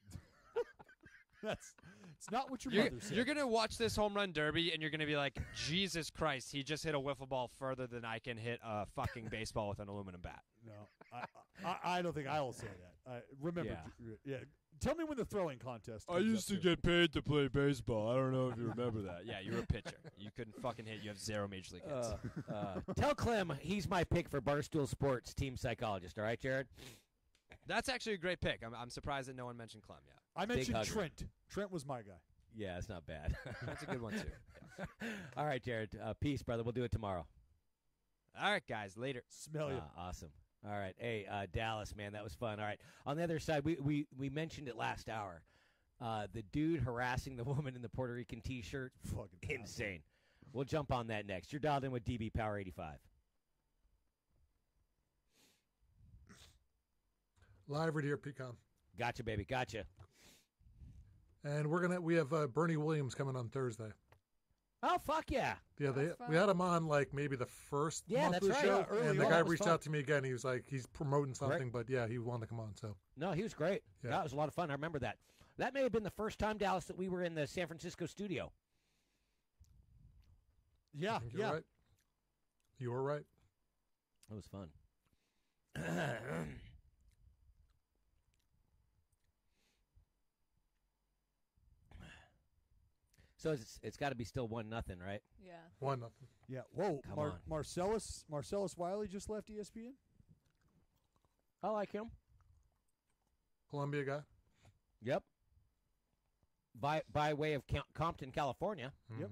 It's not what your mother said. You're going to watch this home run derby, and you're going to be like, Jesus Christ, he just hit a wiffle ball further than I can hit a fucking baseball with an aluminum bat. No, I don't think I will say that. Remember, yeah. Tell me when the throwing contest I used to get paid to play baseball. I don't know if you remember that. Yeah, you were a pitcher. You couldn't fucking hit. You have 0 major league hits. Tell Clem he's my pick for Barstool Sports team psychologist. All right, Jared? That's actually a great pick. I'm surprised that no one mentioned Clem yet. I mentioned Trent. Trent was my guy. Yeah, it's not bad. That's a good one, too. Yeah. All right, Jared. Peace, brother. We'll do it tomorrow. All right, guys. Later. Smell you. Awesome. All right. Hey, Dallas, man, that was fun. All right. On the other side, we mentioned it last hour. The dude harassing the woman in the Puerto Rican T-shirt. Fucking insane. We'll jump on that next. You're dialed in with DB Power 85. Live right here, Pecan. Gotcha, baby. Gotcha. And we have Bernie Williams coming on Thursday. Oh, fuck yeah. Yeah, we had him on like maybe the first month of the show. Yeah, and the guy reached out to me again. He was like, he's promoting something, but yeah, he wanted to come on. So no, he was great. Yeah. That was a lot of fun. I remember that. That may have been the first time, Dallas, that we were in the San Francisco studio. Yeah, you're right. You were right. It was fun. So it's got to be still 1-0, right? Yeah. 1-0. Yeah. Whoa. Come on. Marcellus Wiley just left ESPN. I like him. Columbia guy. Yep. By way of Compton, California. Mm-hmm. Yep.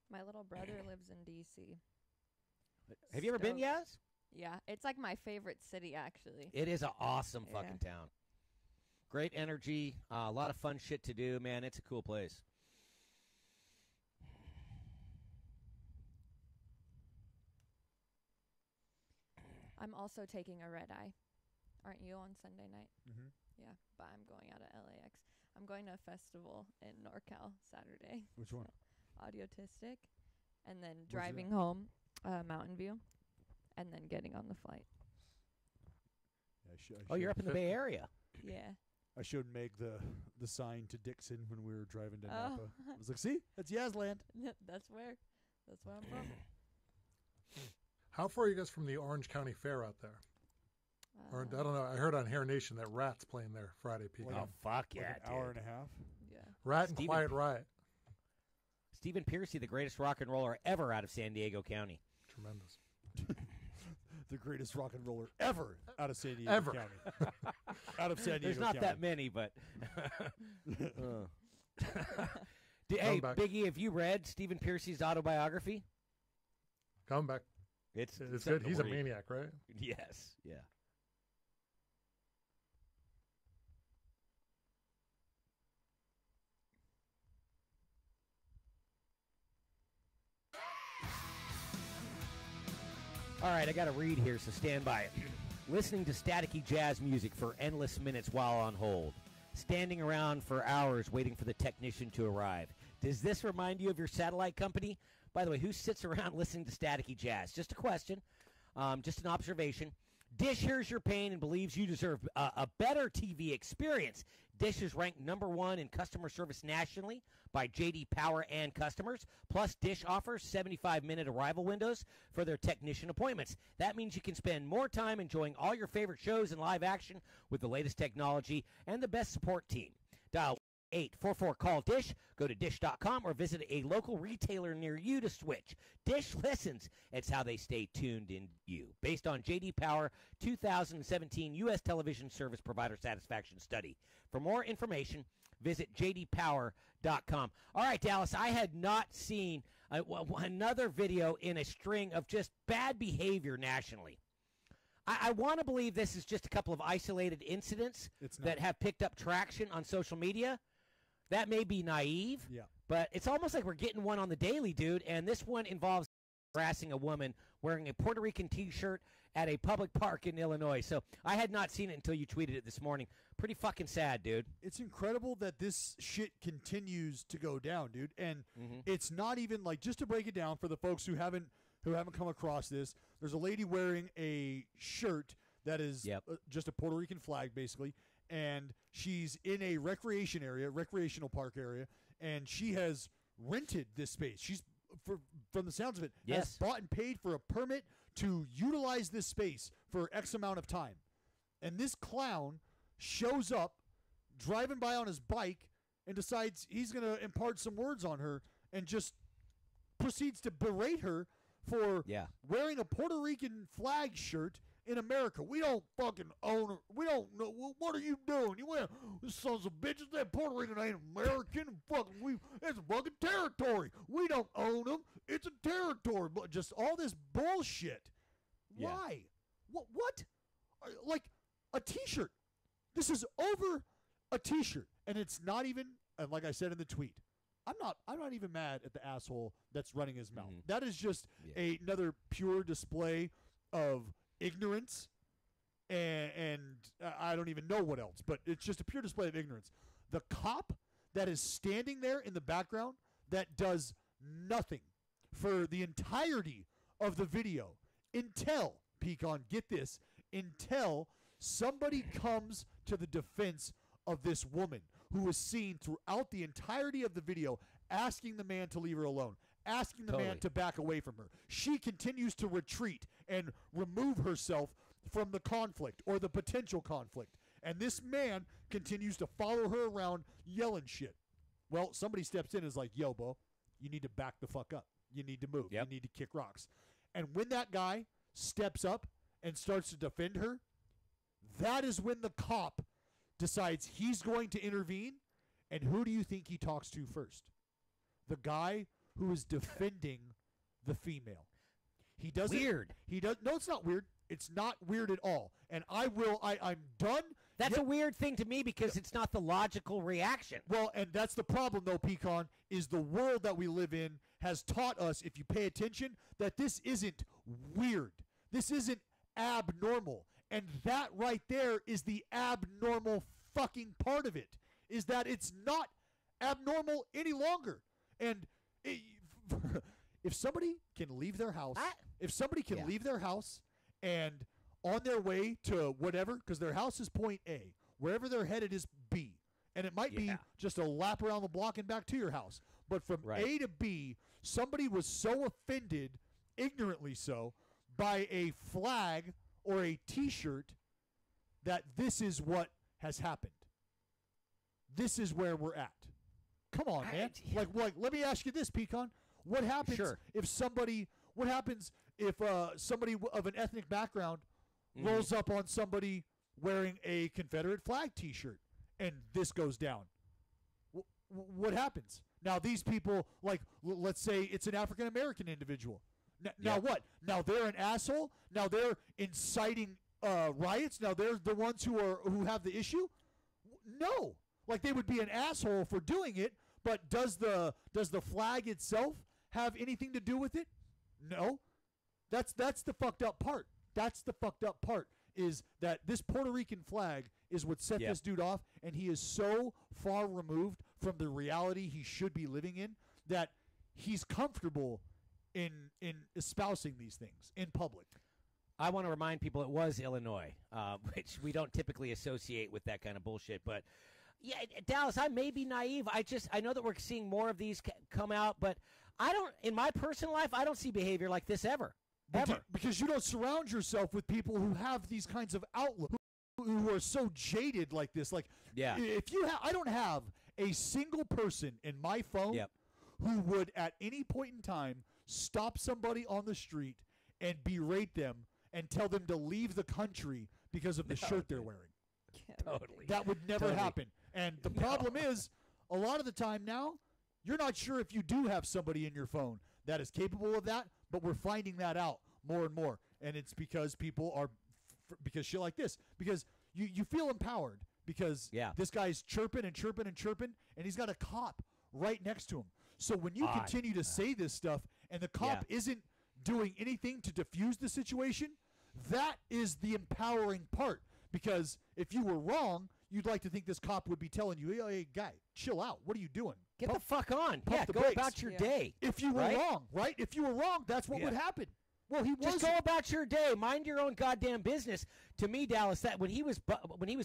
My little brother lives in D.C. Have you ever been, Yaz? Yeah, it's like my favorite city, actually. It is an awesome fucking town. Great energy, a lot of fun shit to do, man. It's a cool place. I'm also taking a red eye. Aren't you on Sunday night? Mm-hmm. Yeah, but I'm going out at LAX. I'm going to a festival in NorCal Saturday. Which one? Audiotistic. And then driving home, Mountain View, and then getting on the flight. Oh, you're up in the Bay Area. Yeah. I showed Meg the sign to Dixon when we were driving to Napa. I was like, see, that's Yazland. That's where I'm from. How far are you guys from the Orange County Fair out there? Or I don't know. I heard on Hair Nation that Rat's playing there Friday. Peak. Oh, fuck yeah, an hour and a half. Yeah. Rat and Quiet Riot. Stephen Piercy, the greatest rock and roller ever out of San Diego County. Tremendous. The greatest rock and roller ever out of San Diego Ever. County. Out of San Diego There's not County. that many, but. Hey, Biggie, have you read Stephen Piercy's autobiography? Come back. It's good. He's a maniac, right? Yes. Yeah. All right, I got to read here, so stand by. Listening to staticky jazz music for endless minutes while on hold. Standing around for hours waiting for the technician to arrive. Does this remind you of your satellite company? By the way, who sits around listening to staticky jazz? Just a question, just an observation. Dish hears your pain and believes you deserve a better TV experience. Dish is ranked #1 in customer service nationally by J.D. Power and customers. Plus, Dish offers 75-minute arrival windows for their technician appointments. That means you can spend more time enjoying all your favorite shows and live action with the latest technology and the best support team. Dial 844-CALL-DISH, go to dish.com, or visit a local retailer near you to switch. Dish listens. It's how they stay tuned in you. Based on J.D. Power 2017 U.S. Television Service Provider Satisfaction Study. For more information, visit jdpower.com. All right, Dallas, I had not seen another video in a string of just bad behavior nationally. I want to believe this is just a couple of isolated incidents that have picked up traction on social media. That may be naive, but it's almost like we're getting one on the daily, dude, and this one involves harassing a woman wearing a Puerto Rican T-shirt at a public park in Illinois. So I had not seen it until you tweeted it this morning. Pretty fucking sad, dude. It's incredible that this shit continues to go down, dude, and it's not even like, just to break it down for the folks who haven't come across this, there's a lady wearing a shirt that is just a Puerto Rican flag, basically, and she's in a recreational park area, and she has rented this space. She's, from the sounds of it, has bought and paid for a permit to utilize this space for X amount of time. And this clown shows up, driving by on his bike, and decides he's going to impart some words on her and just proceeds to berate her for wearing a Puerto Rican flag shirt in America. We don't fucking own it. We don't know. What are you doing? You wear this sons of bitches. That Puerto Rican ain't American. It's a fucking territory. We don't own them. It's a territory. But just all this bullshit. Yeah. Why? What? Like a T-shirt. This is over a T-shirt, and it's not even. And like I said in the tweet, I'm not even mad at the asshole that's running his mouth. That is just another pure display of ignorance, and I don't even know what else, but it's just a pure display of ignorance. The cop that is standing there in the background that does nothing for the entirety of the video until, Pecan, get this, until somebody comes to the defense of this woman who was seen throughout the entirety of the video asking the man to leave her alone, asking the man to back away from her. She continues to retreat and remove herself from the conflict or the potential conflict. And this man continues to follow her around yelling shit. Well, somebody steps in and is like, yo, Bo, you need to back the fuck up. You need to move. You need to kick rocks. And when that guy steps up and starts to defend her, that is when the cop decides he's going to intervene. And who do you think he talks to first? The guy who is defending the female. He does weird. He does. No, it's not weird. It's not weird at all. And I'm done. That's a weird thing to me because it's not the logical reaction. Well, and that's the problem, though, Pecan, is the world that we live in has taught us, if you pay attention, that this isn't weird. This isn't abnormal. And that right there is the abnormal fucking part of it, is that it's not abnormal any longer. And if somebody can leave their house, leave their house and on their way to whatever, because their house is point A, wherever they're headed is B. And it might be just a lap around the block and back to your house. But from A to B, somebody was so offended, ignorantly so, by a flag or a T-shirt that this is what has happened. This is where we're at. Come on, man. Like, let me ask you this, Pecan. What happens if somebody? What happens if somebody of an ethnic background rolls up on somebody wearing a Confederate flag T-shirt, and this goes down? What happens? Now these people, like, let's say it's an African American individual. Now what? Now they're an asshole. Now they're inciting riots. Now they're the ones who have the issue. No, like, they would be an asshole for doing it. But does the flag itself have anything to do with it? No. That's the fucked up part. That's the fucked up part, is that this Puerto Rican flag is what set this dude off, and he is so far removed from the reality he should be living in that he's comfortable in espousing these things in public. I want to remind people it was Illinois, which we don't typically associate with that kind of bullshit. But, yeah, Dallas, I may be naive. I know that we're seeing more of these come out, but I don't, in my personal life, I don't see behavior like this ever. Ever. Because you don't surround yourself with people who have these kinds of outlooks, who are so jaded like this. Like, if you I don't have a single person in my phone who would at any point in time stop somebody on the street and berate them and tell them to leave the country because of the shirt they're wearing. Totally. That would never happen. And the problem is, a lot of the time now, you're not sure if you do have somebody in your phone that is capable of that, but we're finding that out more and more. And it's because people are, because shit like this, because you feel empowered because this guy's chirping and chirping and chirping, and he's got a cop right next to him. So when you continue to say this stuff and the cop isn't doing anything to diffuse the situation, that is the empowering part. Because if you were wrong, you'd like to think this cop would be telling you, hey, guy, chill out. What are you doing? Get the fuck on. Go brakes. about your day. If you were wrong, right? If you were wrong, that's what would happen. Well, he just go about your day. Mind your own goddamn business. To me, Dallas, that when he was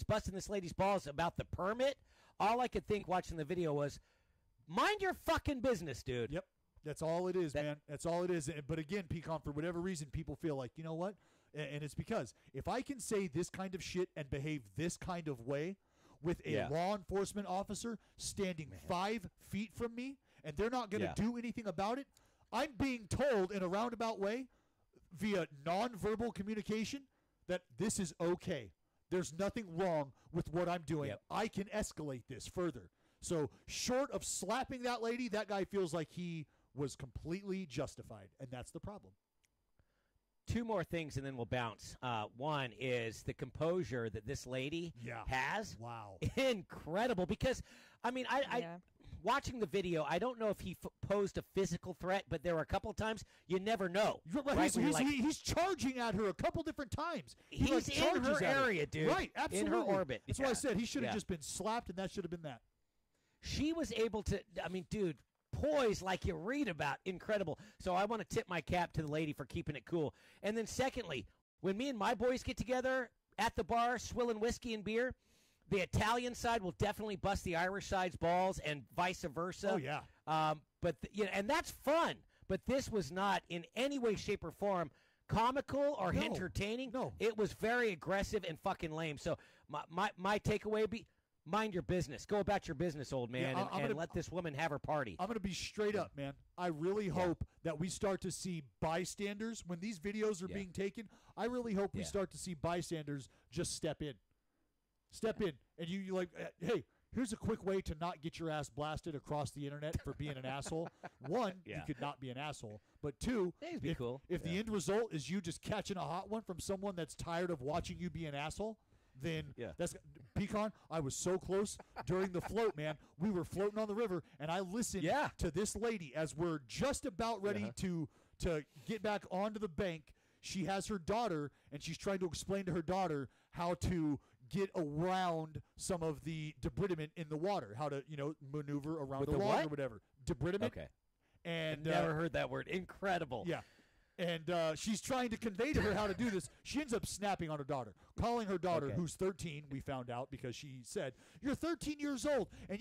busting this lady's balls about the permit, all I could think watching the video was, mind your fucking business, dude. Yep. That's all it is, man. That's all it is. But again, Pecan, for whatever reason, people feel like, you know what? And it's because if I can say this kind of shit and behave this kind of way with a law enforcement officer standing 5 feet from me and they're not going to do anything about it, I'm being told in a roundabout way via nonverbal communication that this is okay. There's nothing wrong with what I'm doing. I can escalate this further. So short of slapping that lady, that guy feels like he was completely justified, and that's the problem. Two more things, and then we'll bounce. One is the composure that this lady has. Wow. Incredible. Because, I mean, I watching the video, I don't know if he posed a physical threat, but there were a couple of times you never know. Right? He's charging at her a couple different times. He's in her area, dude. Right, absolutely. In her orbit. That's why I said he should have just been slapped, and that should have been that. She was able to, I mean, dude, poise like you read about. Incredible. So I want to tip my cap to the lady for keeping it cool. And then secondly, when me and my boys get together at the bar, swilling whiskey and beer, the Italian side will definitely bust the Irish side's balls and vice versa. Oh, yeah. But and that's fun. But this was not in any way, shape, or form comical or entertaining. No. It was very aggressive and fucking lame. So my takeaway be, mind your business. Go about your business, old man, and let this woman have her party. I'm going to be straight up, man. I really hope that we start to see bystanders. When these videos are being taken, I really hope we start to see bystanders just step in. Step in. And you like, hey, here's a quick way to not get your ass blasted across the internet for being an asshole. One, you could not be an asshole. But two, if the end result is you just catching a hot one from someone that's tired of watching you be an asshole, then that's Pecan. I was so close during the float, man. We were floating on the river, and I listened to this lady as we're just about ready to get back onto the bank. she has her daughter, and she's trying to explain to her daughter how to get around some of the debridement in the water, how to, maneuver around With the water what? or whatever. Debridement. Okay. And never heard that word. Incredible. Yeah. And she's trying to convey to her how to do this. She ends up snapping on her daughter, calling her daughter, who's 13, we found out, because she said, "You're 13 years old, and